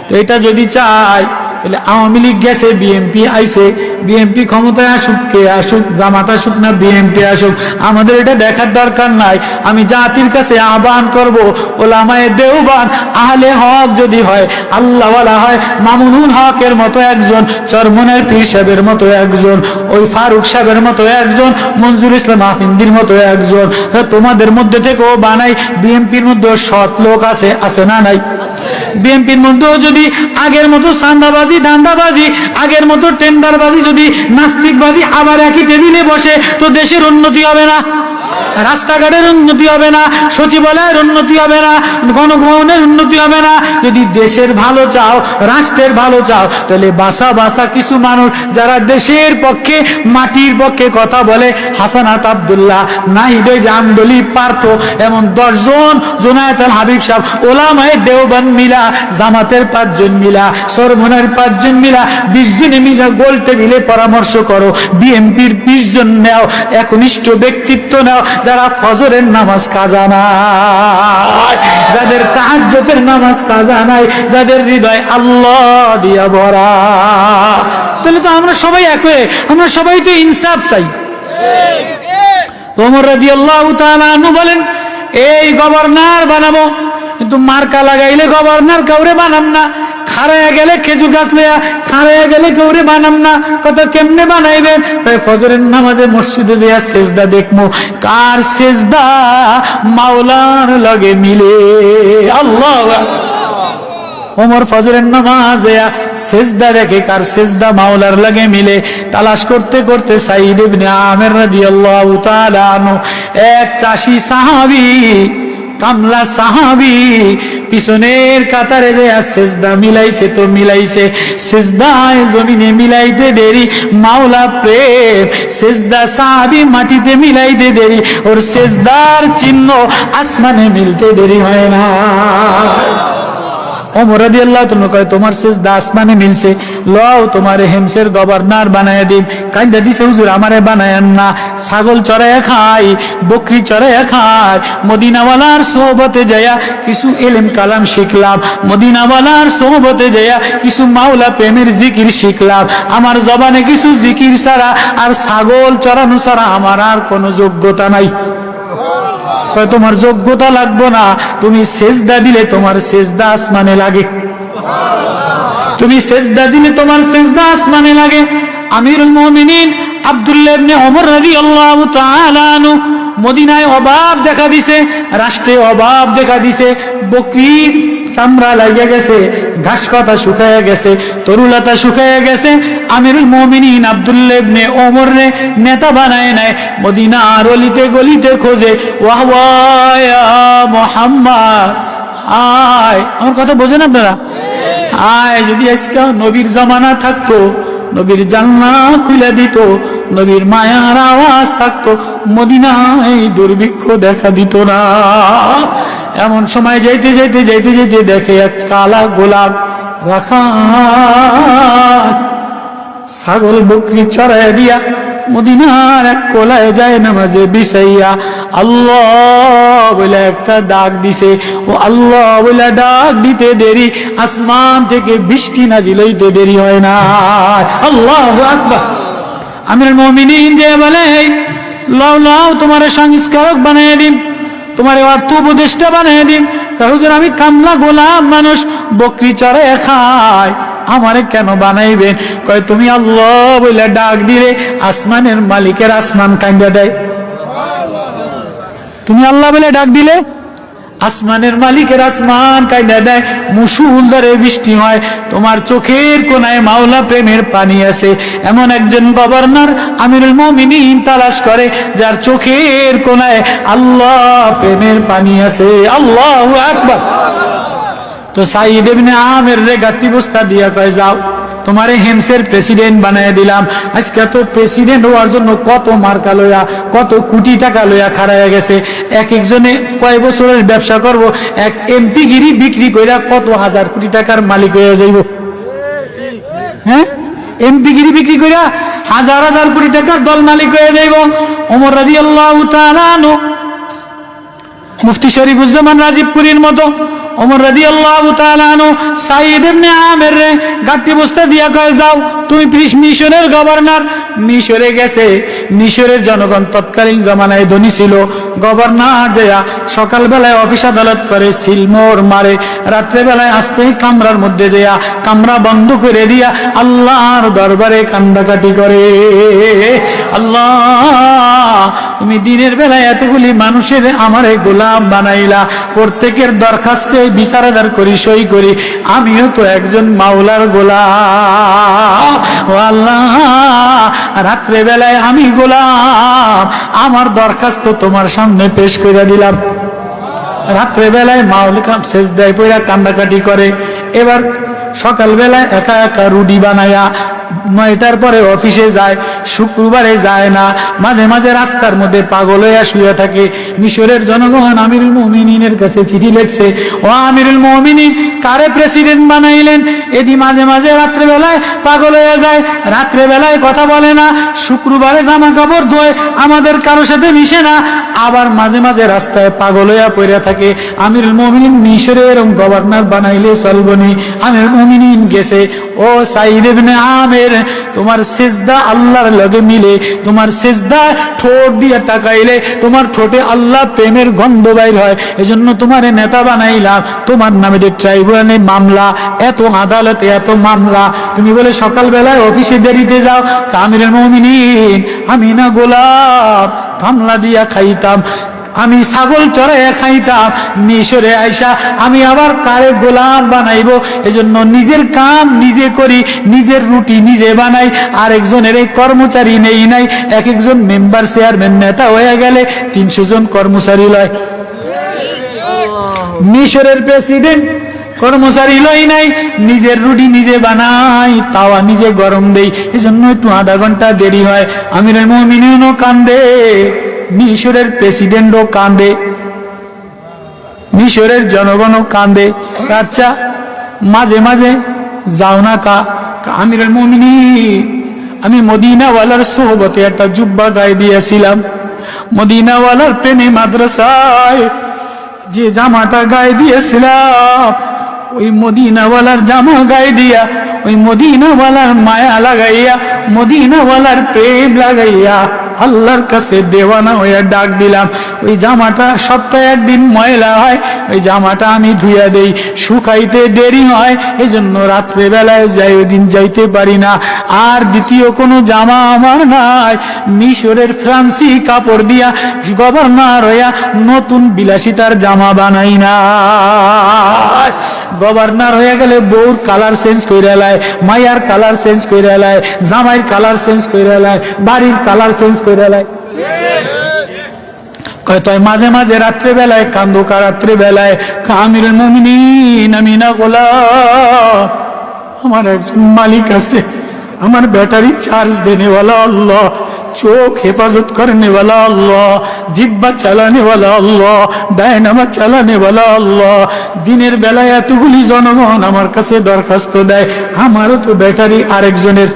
তো এটা যদি চাই, তাহলে আওয়ামী লীগ গেছে, বিএনপি আইছে, বিএনপি ক্ষমতায় আসুক, কে আসুক, জামাত আসুক না বিএনপি আসুক, আমাদের এটা দেখার দরকার নাই। আমি জাতির কাছে আহ্বান করব, ওলামায়ে দেওবান আহলে হক যদি হয়, আল্লাহওয়ালা হয়, মামুনুল হকের মতো একজন, চরমনের পীর সাহেবের মতো একজন, ওই ফারুক সাহেবের মতো একজন, মঞ্জুর ইসলাম আফিন্দির মতো একজন, তোমাদের মধ্যে থেকেও বানাই। বিএনপির মধ্যে সৎ লোক আছে না নাই? বিএনপির মধ্যেও যদি আগের মতো চাঁদাবাজি, ধান্দাবাজি, আগের মতো টেন্ডারবাজি, যদি নাস্তিকবাজি আবার একই টেবিলে বসে, তো দেশের উন্নতি হবে না, রাস্তাঘাটের উন্নতি হবে না, সচিবালয়ের উন্নতি হবে না, গণভবনের উন্নতি হবে না। যদি দেশের ভালো চাও, রাষ্ট্রের ভালো চাও, তাহলে বাসা কিছু মানুষ যারা দেশের পক্ষে, মাটির পক্ষে কথা বলে, হাসানাত আব্দুল্লাহ, নাহিদ জামদলি, পার্থ, এমন 10 জন, জোনায়েত আল হাবিব সাহেব, ওলামায়ে দেওবন্দ মিলা, জামাতের 5 জন মিলা, সরমনের 5 জন মিলা, 20 জনে মিলা গোল টেবিলে পরামর্শ করো। বিএনপির 20 জন নাও, একনিষ্ঠ ব্যক্তিত্ব নাও, যারা ফজরের নামাজ কাজা নাই, যাদের তাহাজ্জুদের নামাজ কাজা নাই, যাদের হৃদয় আল্লাহ দিয়া ভরা, তাহলে তো আমরা সবাই এক হয়ে, আমরা সবাই তো ইনসাফ চাই। ওমর রাদিয়াল্লাহু তাআলা আনহু বলেন, এই গভর্নর বানাবো, কিন্তু মার্কা লাগাইলে গভর্নর কাউরে বানাম না, খাড়াইয়া গেলে খেজুর গাছ লইয়া খাড়াইয়া গেলে কাউরে বানাম না। কত কেমনে বানাইবেন? ফজরের নামাজে মসজিদে যাইয়া সেজদা দেখমু, কার সেজদা মাওলার লগে মিলে। আল্লাহু ওমর ফজরের নামাজে সেজদা দেখে, কার সেজদা মাওলার লগে মিলে। তালাশ করতে করতে সাইদ ইবনে আমির রাদিয়াল্লাহু তাআলা আনহু, এক চাষী সাহাবী, কামলা সাহাবী, পিছনের কাতারে যে সেজদা মিলাইছে তো মিলাইছে, সেজদায় জমিনে মিলাইতে দেরি, মাওলা প্রেম, সেজদা সাহাবী মাটিতে মিলাইতে দেরি, ওর সেজদার চিহ্ন আসমানে মিলতে দেরি হয় না। ওমর রাদিয়াল্লাহু তাআলা কয়, তোমার সেজদা আসমানে মিলছে, লও তোমারে হেমসের গভর্নর বানায় দিন। কাইন্দা দিছে, হুজুর আমারে বানায়েন না, ছাগল চড়াইয়া খাই, বকরি চড়াইয়া খাই, মদিনাওয়ালার সোহবতে যাইয়া কিছু ইলম কালাম শিখলাম, মদিনাওয়ালার সোহবতে যাইয়া কিছু মাওলা প্রেমের জিকির শিখলাম, আমার জবানে কিছু জিকির ছাড়া আর ছাগল চড়ানো ছাড়া আমার আর কোনো যোগ্যতা নাই। তোমার যোগ্যতা লাগবে না, তুমি সেজদা দিলে তোমার সেজদা আসমানে লাগে, তুমি সেজদা দিলে তোমার সেজদা আসমানে লাগে। আমিরুল মুমিনিন আব্দুল্লাহ ইবনে ওমর রাদিয়াল্লাহু তাআলা আনহু, মদিনায় অভাব দেখা দিছে, রাষ্ট্রে অভাব দেখা দিছে, বকরির চামড়া লাগিয়ে গেছে, ঘাস পাতা শুকায় গেছে, তরুলতা শুকায় গেছে। আমিরুল মুমিনিন আব্দুল্লাহ ইবনে ওমর রে নেতা বানায় নেয়, মদিনার অলিতে গলিতে খোঁজে, ওয়াহ ওয়াহ ইয়া মুহাম্মদ, আয়, আমার কথা বোঝেন আপনারা? আয়, যদি আজকে নবীর জামানা থাকতো, নবীর জান্নাত খুলে দিত, নবীর মায়ার আওয়াজ থাকতো, মদিনায় দুর্ভিক্ষ দেখা দিত না। এমন সময় যাইতে যাইতে যাইতে যাইতে দেখে এক কালা গোলাপ রাখা, ছাগল বকরি চড়াইয়া দিয়া মদিনার এক কোলায় যায় নামাজে বিছাইয়া আল্লাহ বলে একটা ডাক দিছে। ও আল্লাহ বলে ডাক দিতে দেরি, আসমান থেকে বৃষ্টি নাজিল হইতে দেরি হয় না। আল্লাহু আকবার। আমিরুল মুমিনিন যে বলে, লাও লাও তোমার সংস্কারক বানিয়ে দিন, তোমার অর্থ উপদেষ্টা বানিয়ে দিন। হুজুর আমি কামলা গোলাম মানুষ, বকরি চড়াইয়া খায়, আমারে কেন বানাইবেন? কয় তুমি আল্লাহ বলে ডাক দিলে আসমানের মালিকের আসমান কান্দা দেয়। তুমি আল্লাহ বলে ডাক দিলে আসমানের মালিকের আসমান কান্দা দেয়, মুষলধারে বৃষ্টি হয়, তোমার চোখের কোনায় মাওলা প্রেমের পানি আছে। এমন একজন গভর্নর আমিরুল মুমিনিন তালাশ করে, যার চোখের কোনায় আল্লাহ প্রেমের পানি আছে। আল্লাহু আকবার। তো সাইদ ইবনে আমির রে গাটি বস্তা দিয়া কয়, যাও তোমারে হেমসের প্রেসিডেন্ট বানায় দিলাম। আজকে তো প্রেসিডেন্ট হওয়ার জন্য কত মার্কা লইয়া, কত কোটি টাকা লইয়া খাড়াইয়া গেছে। এক একজনে কয় বছরের ব্যবসা করব, এক এমপি গিরি বিক্রি কইরা কত হাজার কোটি টাকার মালিক হয়ে যাইব। হ্যাঁ, এমপি গিরি বিক্রি কইরা হাজার হাজার কোটি টাকার দল মালিক হয়ে যাইব। ওমর রাদিয়াল্লাহু তাআলা আনহু, মুফতি শরীফুজ্জামান রাজীবপুরীর মতো ওমর রাদিয়াল্লাহু তাআলা আনহু সাঈদ ইবনে আমির রে গাট্টি বস্তা দিয়া কয়, যাও তুমি মিশরের গভর্নর। মিশরে গেছে। মিশরের জনগণ তৎকালীন জমানায় ধনী ছিল। গভর্নর যায়া সকালবেলায় অফিস আদালত করে, সিলমোর মারে, রাত্রেবেলায় আসতে কামরার মধ্যে যায়া কামরা বন্ধ করে দিয়া আল্লাহর দরবারে কান্দাকাটি করে, আল্লাহ তুমি দিনের বেলায় এতগুলি মানুষের আমারে গোলাম বানাইলা, প্রত্যেকের দরখাস্তে বিচার আদার করি, সই করি, আমিও তো একজন মাওলার গোলাম। ও আল্লাহ, রাত্রে বেলায় আমি গোলাম, আমার দরখাস্ত তোমার সামনে পেশ করে দিলাম। রাত্রে বেলায় মাওলা সেজদায় পড়া কান্দাকাটি করে। এবার সকালবেলায় একা একা রুটি বানায়া 9টার পরে অফিসে যায়, শুক্রবারে যায় না, মাঝে মাঝে রাস্তার মধ্যে পাগল হইয়া শুয়ে থাকে। মিশরের জনগণ আমিরুল মুমিনিনের কাছে চিঠি লিখছে, ও আমিরুল মুমিনিন, কারে প্রেসিডেন্ট বানাইলেন? এটি মাঝে মাঝে রাত্রেবেলায় পাগল হয়ে যায়, রাত্রেবেলায় কথা বলে না, শুক্রবারে জামা কাপড় ধোয়, আমাদের কারোর সাথে মিশে না, আবার মাঝে মাঝে রাস্তায় পাগল হইয়া পড়ে থাকে। আমিরুল মুমিনিন মিশরে এরকম গভর্নর বানাইলে চলবনি। আমিরুল মুমিনিন গেছে, ও সাঈদ ইবনে আমির, তোমার সেজদা আল্লাহর লগে মিলে, তোমার সেজদা ঠোঁট দিয়ে তাকাইলে তোমার ঠোঁটে আল্লাহ প্রেমের গন্ধ বাইর হয়, এজন্য তোমার নেতা বানাইলাম। তোমার নামে যে ট্রাইব্যুনালে মামলা, এত আদালতে এত মামলা, তুমি বলে সকালবেলায় অফিসে দেরিতে যাও। আমিরুল মুমিনিন, আমি না গোলাপ কামলা দিয়া খাইতাম, আমি ছাগল চড়াইয়া খাইতাম, মিশরে আইসা আমি আবার কারে গোলাম বানাইব? এজন্য নিজের কাম নিজে করি, নিজের রুটি নিজে বানাই, আরেকজনের এই কর্মচারী নেই নাই। এক একজন মেম্বার, চেয়ারম্যান, নেতা হয়ে গেলে 300 জন কর্মচারী লয়। মিশরের প্রেসিডেন্ট কর্মচারী লই নাই, নিজের রুটি নিজে বানাই, তাওয়া নিজে গরম দেই, এজন্য একটু আধা ঘন্টা দেরি হয়। আমিরুল মুমিনিনও কান্দে, মিশরের প্রেসিডেন্টও কান্দে, মিশরের জনগণও কান্দে। আচ্ছা, মাঝে মাঝে যাও না কা? আমিরুল মুমিনিন, আমি মদিনাওয়ালার সোহবতে একটা জুব্বা গায়ে দিয়েছিলাম, মদিনাওয়ালার প্রেমে মাদ্রাসায় যে জামাটা গায়ে দিয়েছিলাম, ওই মদিনাওয়ালার জামা গায়ে দিয়া, ওই মদিনাওয়ালার মায়া লাগাইয়া, মদিনাওয়ালার প্রেম লাগাইয়া আল্লাহর কাছে দেওয়ানা হইয়া ডাক দিলাম। ওই জামাটা সপ্তাহে একদিন ময়লা হয়, ওই জামাটা আমি ধুইয়া দেই, শুকাইতে দেরি হয়, এই জন্য রাত্রে বেলায় যাই, ওই দিন যাইতে পারি না। আর দ্বিতীয় কোনো জামা আমার নাই, মিশরের ফ্রান্সি কাপড় দিয়া গভর্নর হইয়া নতুন বিলাসিতার জামা বানাই না। গভর্নর হয়ে গেলে বউর কালার চেঞ্জ করে লাই, মায়ার কালার চেঞ্জ করে লাই, জামাইয়ের কালার চেঞ্জ করে লাই, বাড়ির কালার চেঞ্জ করে লাই। মাঝে মাঝে রাত্রে বেলায় কান্দো, কা রাত্রে বেলায়? আমিরুল মুমিনিন, আমি না গোলাম, আমার একজন মালিক আছে, আমার ব্যাটারি চার্জ দেনে वाला আল্লাহ, চোখ হেফাজত করনে वाला আল্লাহ, জিহ্বা চালানে वाला আল্লাহ, ডায়নামা চালানে वाला আল্লাহ। দিনের বেলায় এতগুলি জনগণ আমার কাছে দরখাস্ত দেয়, আমারও তো ব্যাটারি আরেকজনের,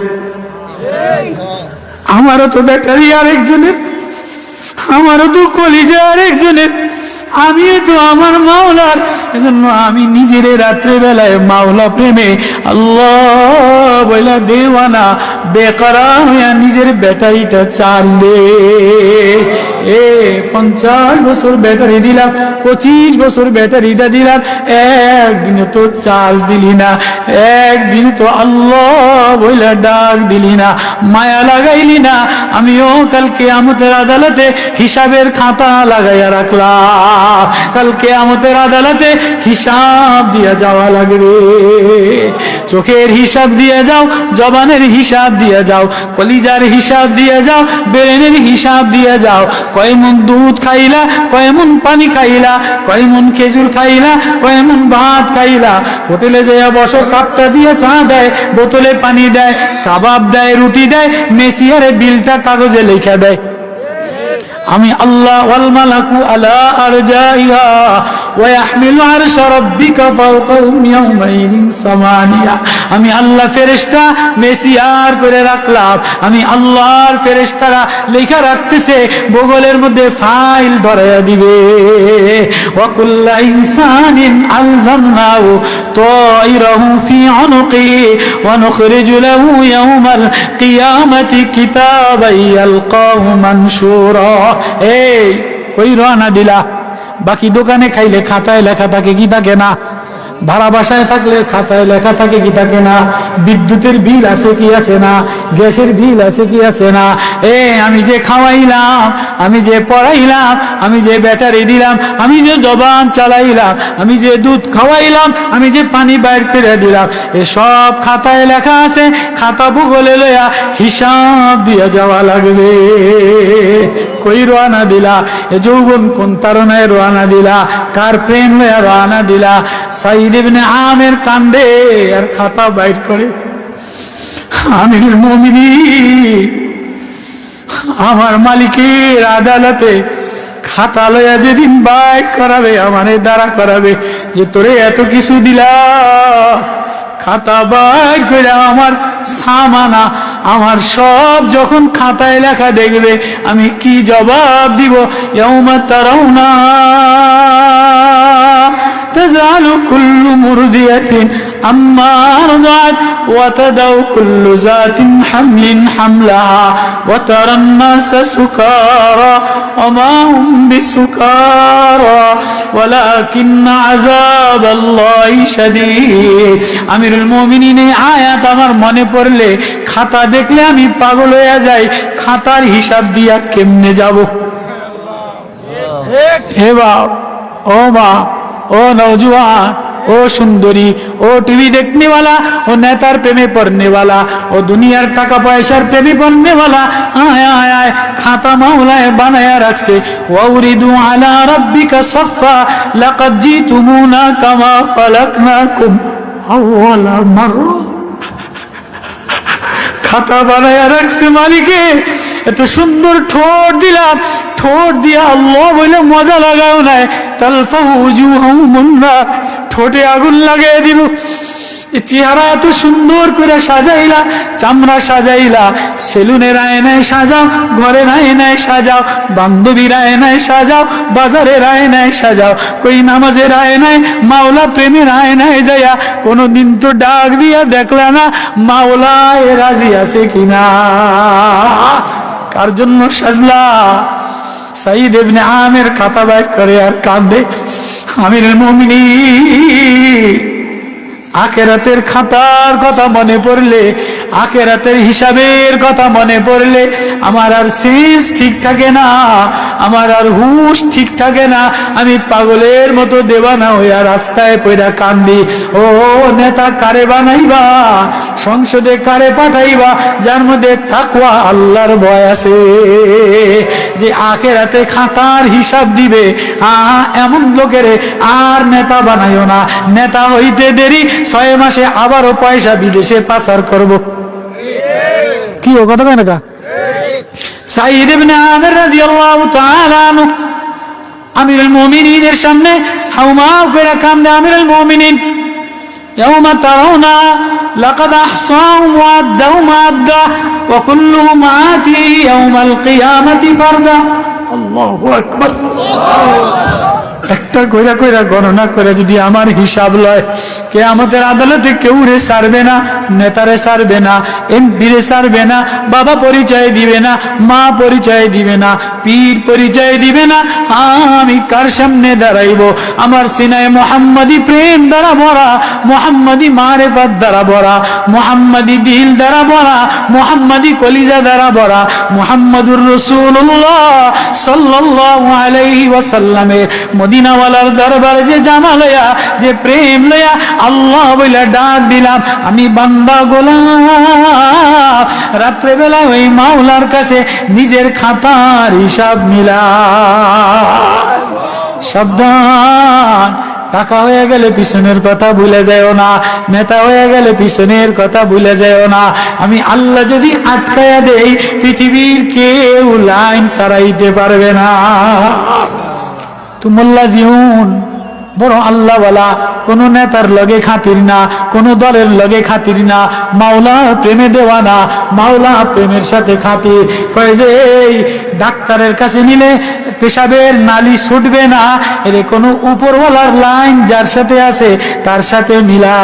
আমারও তো ব্যাটারি আরেকজনের, আমারও তো কলিজা আরেকজনের, আমি তো আমার মাওলার। এজন্য আমি নিজের রাত্রে বেলায় মাওলা প্রেমে আল্লাহ বইলা দেওয়ানা, বেকরার হইয়া নিজের ব্যাটারিটা চার্জ দে। 50 বছর ব্যাটারি দিলাম, 25 বছর ব্যাটারিটা দিলাম, একদিনে তো চার্জ দিলি না, একদিন তো আল্লাহ বইলা ডাক দিলি না, মায়া লাগাইলি না। আমিও কালকে কিয়ামতের আদালতে হিসাবের খাতা লাগাইয়া রাখলাম, কালকে কিয়ামতের আদালতে হিসাব দিয়া যাওয়া লাগবে। চোখের হিসাব দিয়ে যাও, জবানের হিসাব দিয়ে যাও, কলিজার হিসাব দিয়ে যাও, ব্রেনের হিসাব দিয়ে যাও, কয় মন দুধ খাইলা, কয় মন পানি খাইলা, কয় মন খেজুর খাইলা, কয় মন ভাত খাইলা। হোটেলে যাইয়া বসো, কাপটা দিয়ে চা দেয়, বোতলে পানি দেয়, কাবাব দেয়, রুটি দেয়, মেসিয়ারে বিলটা কাগজে লেখা দেয়। আমি আল্লাহ ওয়াল মালাকু আলা আরজাইহা ওয়া ইয়াহমিলু আরশা রাব্বিকা ফাওকাহুম ইয়াওমাইযিন সামানিয়া। আমি আল্লাহ ফেরেশতা মেসিয়ার করে রাখলাম, আমি আল্লাহর ফেরেশতারা লেখা রাখতেছে, বগলের মধ্যে ফাইল ধরায়া দিবে। ওয়া কুল্লু ইনসানিন আলজামনাহু তায়রাহু ফি উনুকি ওয়া নুখরিজু লাহু ইয়াওমাল কিয়ামাতি কিতাবান ইয়ালকাহু মানশুরা। এই কই রওনা দিলা? বাকি দোকানে খাইলে খাতায় লেখা থাকে কি থাকে না? ভাড়া বাসায় থাকলে খাতায় লেখা থাকে কি থাকে না? বিদ্যুতের বিল আছে কি আছে না? গ্যাসের বিল আছে কি আছে না? আমি যে খাওয়াইলাম, আমি যে পড়াইলাম, আমি যে ব্যাটারি দিলাম, আমি যে জবান চালাইলাম, আমি যে দুধ খাওয়াইলাম, আমি যে পানি বাইর করে দিলাম, সব খাতায় লেখা আছে। খাতা ভূগোলে লইয়া হিসাব দিয়া যাওয়া লাগবে। কই রওনা দিলা? এ যৌবন কোন তারনায় রওনা দিলা? কার প্রেম লইয়া রওনা দিলা? সাইদ ইবনে আমের কান্দে আর খাতা বাইর করে, আমিরুল মুমিনিন আমার মালিকের আদালতে খাতা লইয়া যেদিন বাইর করাবে, আমারে দ্বারা করাবে যে তোরে এত কিছু দিলা, খাতা বাইর করে আমার সামানা, আমার সব যখন খাতায় লেখা দেখবে, আমি কি জবাব দিব? ইয়াউমা তারাউনা تزال كل مرضية عما أرضعت وتضع كل ذات حمل حملها وترى الناس سكارى وما هم بسكارى ولكن عذاب الله شديد। আমিরুল মুমিনিন এই আয়াত আমার মনে পড়লে, খাতা দেখলে আমি পাগল হয়ে যাই। খাতার হিসাব দিয়া কেমনে যাব? হে বাপ, ও মা, ও নौजवान, ओ सुंदरी, ओ टीवी देखने वाला, ओ नेतार प्रेमे पढ़ने वाला, ओ दुनियार टाका पैसार प्रेमे पढ़ने वाला, आय आय आय खाता मौलाए बनाया रखसे। वउरिदु अला रब्बिका सफ्फा लक़द जीतुमुना कमा खलकनाकुम अव्वला मर्रा। খাতা বানায়া রাখছে মালিকে, এত সুন্দর ঠোঁট দিলাম, ঠোঁট দিয়া আল্লাহ বলে মজা লাগাও নাই, তালফাহু উজুহাহুম নার, ঠোঁটে আগুন লাগাই দিব। চেহারা এত সুন্দর করে সাজাইলা, চামড়া সাজাইলা, সেলুনের আয়নায় সাজাও, ঘরের আয়নায় সাজাও, বান্ধবীর আয়নায় সাজাও, বাজারের আয়নায় সাজাও, কই নামাজের আয়নায়, মাওলা প্রেমের আয়নায় যাইয়া কোনদিন তো ডাক দিয়া দেখলা না মাওলা এ রাজি আছে কিনা? কার জন্য সাজলা? সাইদ ইবনে আমের খাতা বাইর করে আর কাঁদে। আমিরুল মুমিনিন আখেরাতের খাতার কথা মনে পড়লে, আখেরাতের হিসাবের কথা মনে পড়লে আমার আর সেন্স ঠিক থাকে না, আমার আর হুশ ঠিক থাকে না। আমি পাগলের মতো দেওয়ানা হইয়া রাস্তায় পয়রা কান্দি। ও নেতা কারে বানাইবা? সংসদে কারে পাঠাইবা? যার মধ্যে তাকওয়া আল্লাহর ভয় আছে, যে আখেরাতে খাতার হিসাব দিবে। এমন লোকের আর নেতা বানাইও না। নেতা হইতে দেরি, 6 মাসে আবারও পয়সা বিদেশে পাচার করব। কি ও কথা কয় না কা? সাইদ ইবনে আমির রাদিয়াল্লাহু তাআলা আনহু আমিরুল মুমিনিনের সামনে হাউমাউ করে কান্দে। আমিরুল মুমিনিন ইয়াউমা তারাউনা লাকাদ আহসাহুম ওয়া আদ্দাহুম আদ্দা ওয়া কুল্লুহুম আতি ইয়াউমাল কিয়ামাতি ফারদা। আল্লাহু আকবার। একটা কইরা কইরা গণনা করে যদি আমার হিসাব লয়, কিয়ামতের আদালতে কেউ রে ছাড়বে না, নেতারে ছাড়বে না, এমপি রে ছাড়বে না, বাবা পরিচয় দিবে না, মা পরিচয় দিবে না, পীর পরিচয় দিবে না। আমি কার সামনে দাঁড়াইব? আমার সিনায় মুহাম্মাদি প্রেম দ্বারা ভরা, মুহাম্মাদি মারেফাত দ্বারা ভরা, মুহাম্মাদি দিল দ্বারা ভরা, মুহাম্মাদি কলিজা দ্বারা ভরা, মুহাম্মাদুর রাসূলুল্লাহ সাল্লাল্লাহু আলাইহি ওয়াসাল্লামের মদিনাওয়ালার দরবারে যে জামা লইয়া, যে প্রেম লইয়া আল্লাহ বইলা ডাক দিলাম, আমি বান্দা গোলাম রাত্রেবেলা ওই মাওলার কাছে নিজের খাতার হিসাব মিলা। সাবধান, টাকা হয়ে গেলে পিছনের কথা ভুলে যাও না, নেতা হয়ে গেলে পিছনের কথা ভুলে যাও না। আমি আল্লাহ যদি আটকায়া দেই, পৃথিবীর কেউ লাইন সারাইতে পারবে না। তুমল্লা জীবন বড় আল্লাহওয়ালা, কোন নেতার লগে খাতির না, কোন দলের লগে খাতির না, মাওলা প্রেমে দেওয়া না, মাওলা প্রেমের সাথে খাতির। কয় যে এই ডাক্তারের কাছে নিলে পেশাবের নালি ছুটবে না, এর কোনো উপরওয়ালার লাইন যার সাথে আছে তার সাথে মিলা।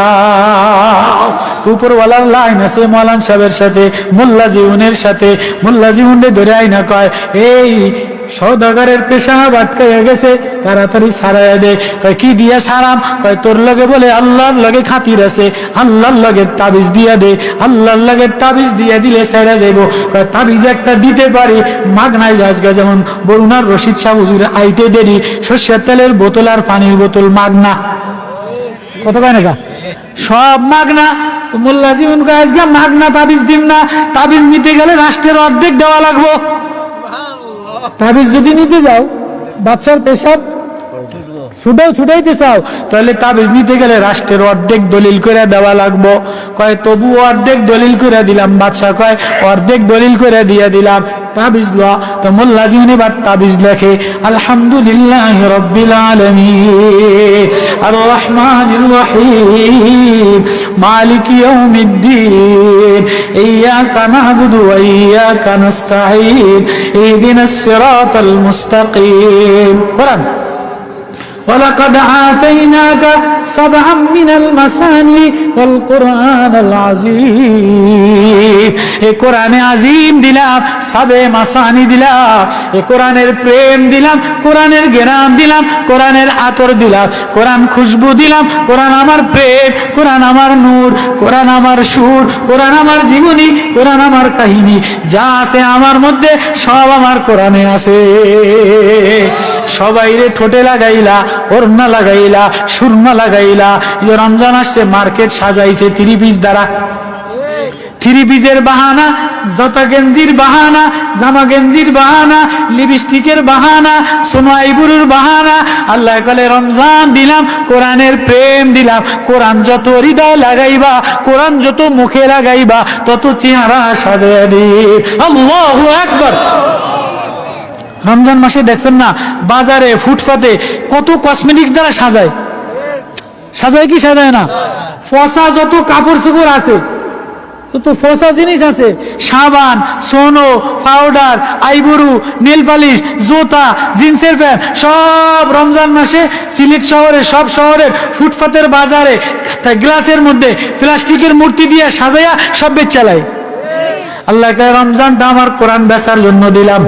উপরওয়ালার লাইন আছে মৌলানা সাহেবের সাথে, মোল্লা জীবনের সাথে। মোল্লা জীবনে ধরে আইনা কয় এই সওদাগরের পেশাব আটকাইয়া গেছে, তাড়াতাড়ি ছাড়াইয়া দে। কয় কি দিয়া ছাড়াম? কয় তোর লগে বলে আল্লাহর লগে খাতির আছে, আল্লাহর লগে তাবিজ দিয়া দে, আল্লাহর লগে তাবিজ দিয়া দিলে ছাড়া যাইব। কয় তাবিজ একটা দিতে পারি মাগনাই গাছগা, যেমন বরুণার রশিদ শাহ হুজুর আইতে দেরি, সর্ষের তেলের বোতল আর পানির বোতল মাগনা। কত কয় না সব মাগনা। মোল্লা জীবন কয় আজকে মাগনা তাবিজ দিম না, তাবিজ নিতে গেলে রাষ্ট্রের অর্ধেক দেওয়া লাগবো। তাবিজ যদি নিতে যাও, বাচ্চার পেশাব ছুটাইতে চাও, তাহলে তাবিজ নিতে গেলে রাষ্ট্রের অর্ধেক দলিল করে দেওয়া লাগবো। কয় তবু অর্ধেক দলিল করে দিলাম। বাদশা কয় অর্ধেক দলিল করে দিয়ে দিলাম, তাবিজ ল। তো মোল্লা জীবন এবার তাবিজ লেখে, আলহামদুলিল্লাহ রাব্বিল আলামিন আর রহমানির রহিম মালিকি ইয়াউমিদ্দিন ইয়্যাকা না'বুদু ওয়া ইয়্যাকা নাস্তাঈন ইহদিনাস সিরাতাল মুস্তাকিম। কোরআন ولقد آتيناك سبعا من المثاني والقرآن العظيم। এই কোরআনে আজিম দিলাম, সাবে মাসানি দিলাম, এই কোরআনের প্রেম দিলাম, কোরআনের জ্ঞান দিলাম, কোরআনের আতর দিলাম, কোরআন খুশবু দিলাম। কোরআন আমার প্রেম, কোরআন আমার নূর, কোরআন আমার সুর, কোরআন আমার জীবনী, কোরআন আমার কাহিনী। যা আছে আমার মধ্যে সব আমার কোরআনে আছে। সবাইরে ঠোঁটে লাগাইলা, ওড়না লাগাইলা, সুরমা লাগাইলা। রমজান আসছে, মার্কেট সাজাইছে থ্রি পিস দ্বারা। থ্রি পিসের বাহানা, জতা গেঞ্জির বাহানা, জামা গেঞ্জির বাহানা, লিপস্টিকের বাহানা, সোনাইবুরুর বাহানা। আল্লাহ কলে রমজান দিলাম, কোরআনের প্রেম দিলাম। কোরআন যত হৃদয় লাগাইবা, কোরআন যত মুখে লাগাইবা, তত চেহারা সাজাইয়া দিই। আল্লাহু আকবার। রমজান মাসে দেখবেন না বাজারে ফুটপাতে কত কসমেটিক্স দ্বারা সাজায়, সাজায় কি সাজায় না? ফসা যত কাপড় চোপড় আছে, তত ফসা জিনিস আছে, সাবান, সোনো, পাউডার, আইবুরু, নেল পালিশ, জুতা, জিন্সের প্যান্ট, সব রমজান মাসে সিলেট শহরে, সব শহরের ফুটপাতের বাজারে গ্লাসের মধ্যে প্লাস্টিকের মূর্তি দিয়ে সাজাইয়া সব বেচ চালায়। আল্লাহ রমজানটা আমার কোরআন বেচার জন্য দিলাম।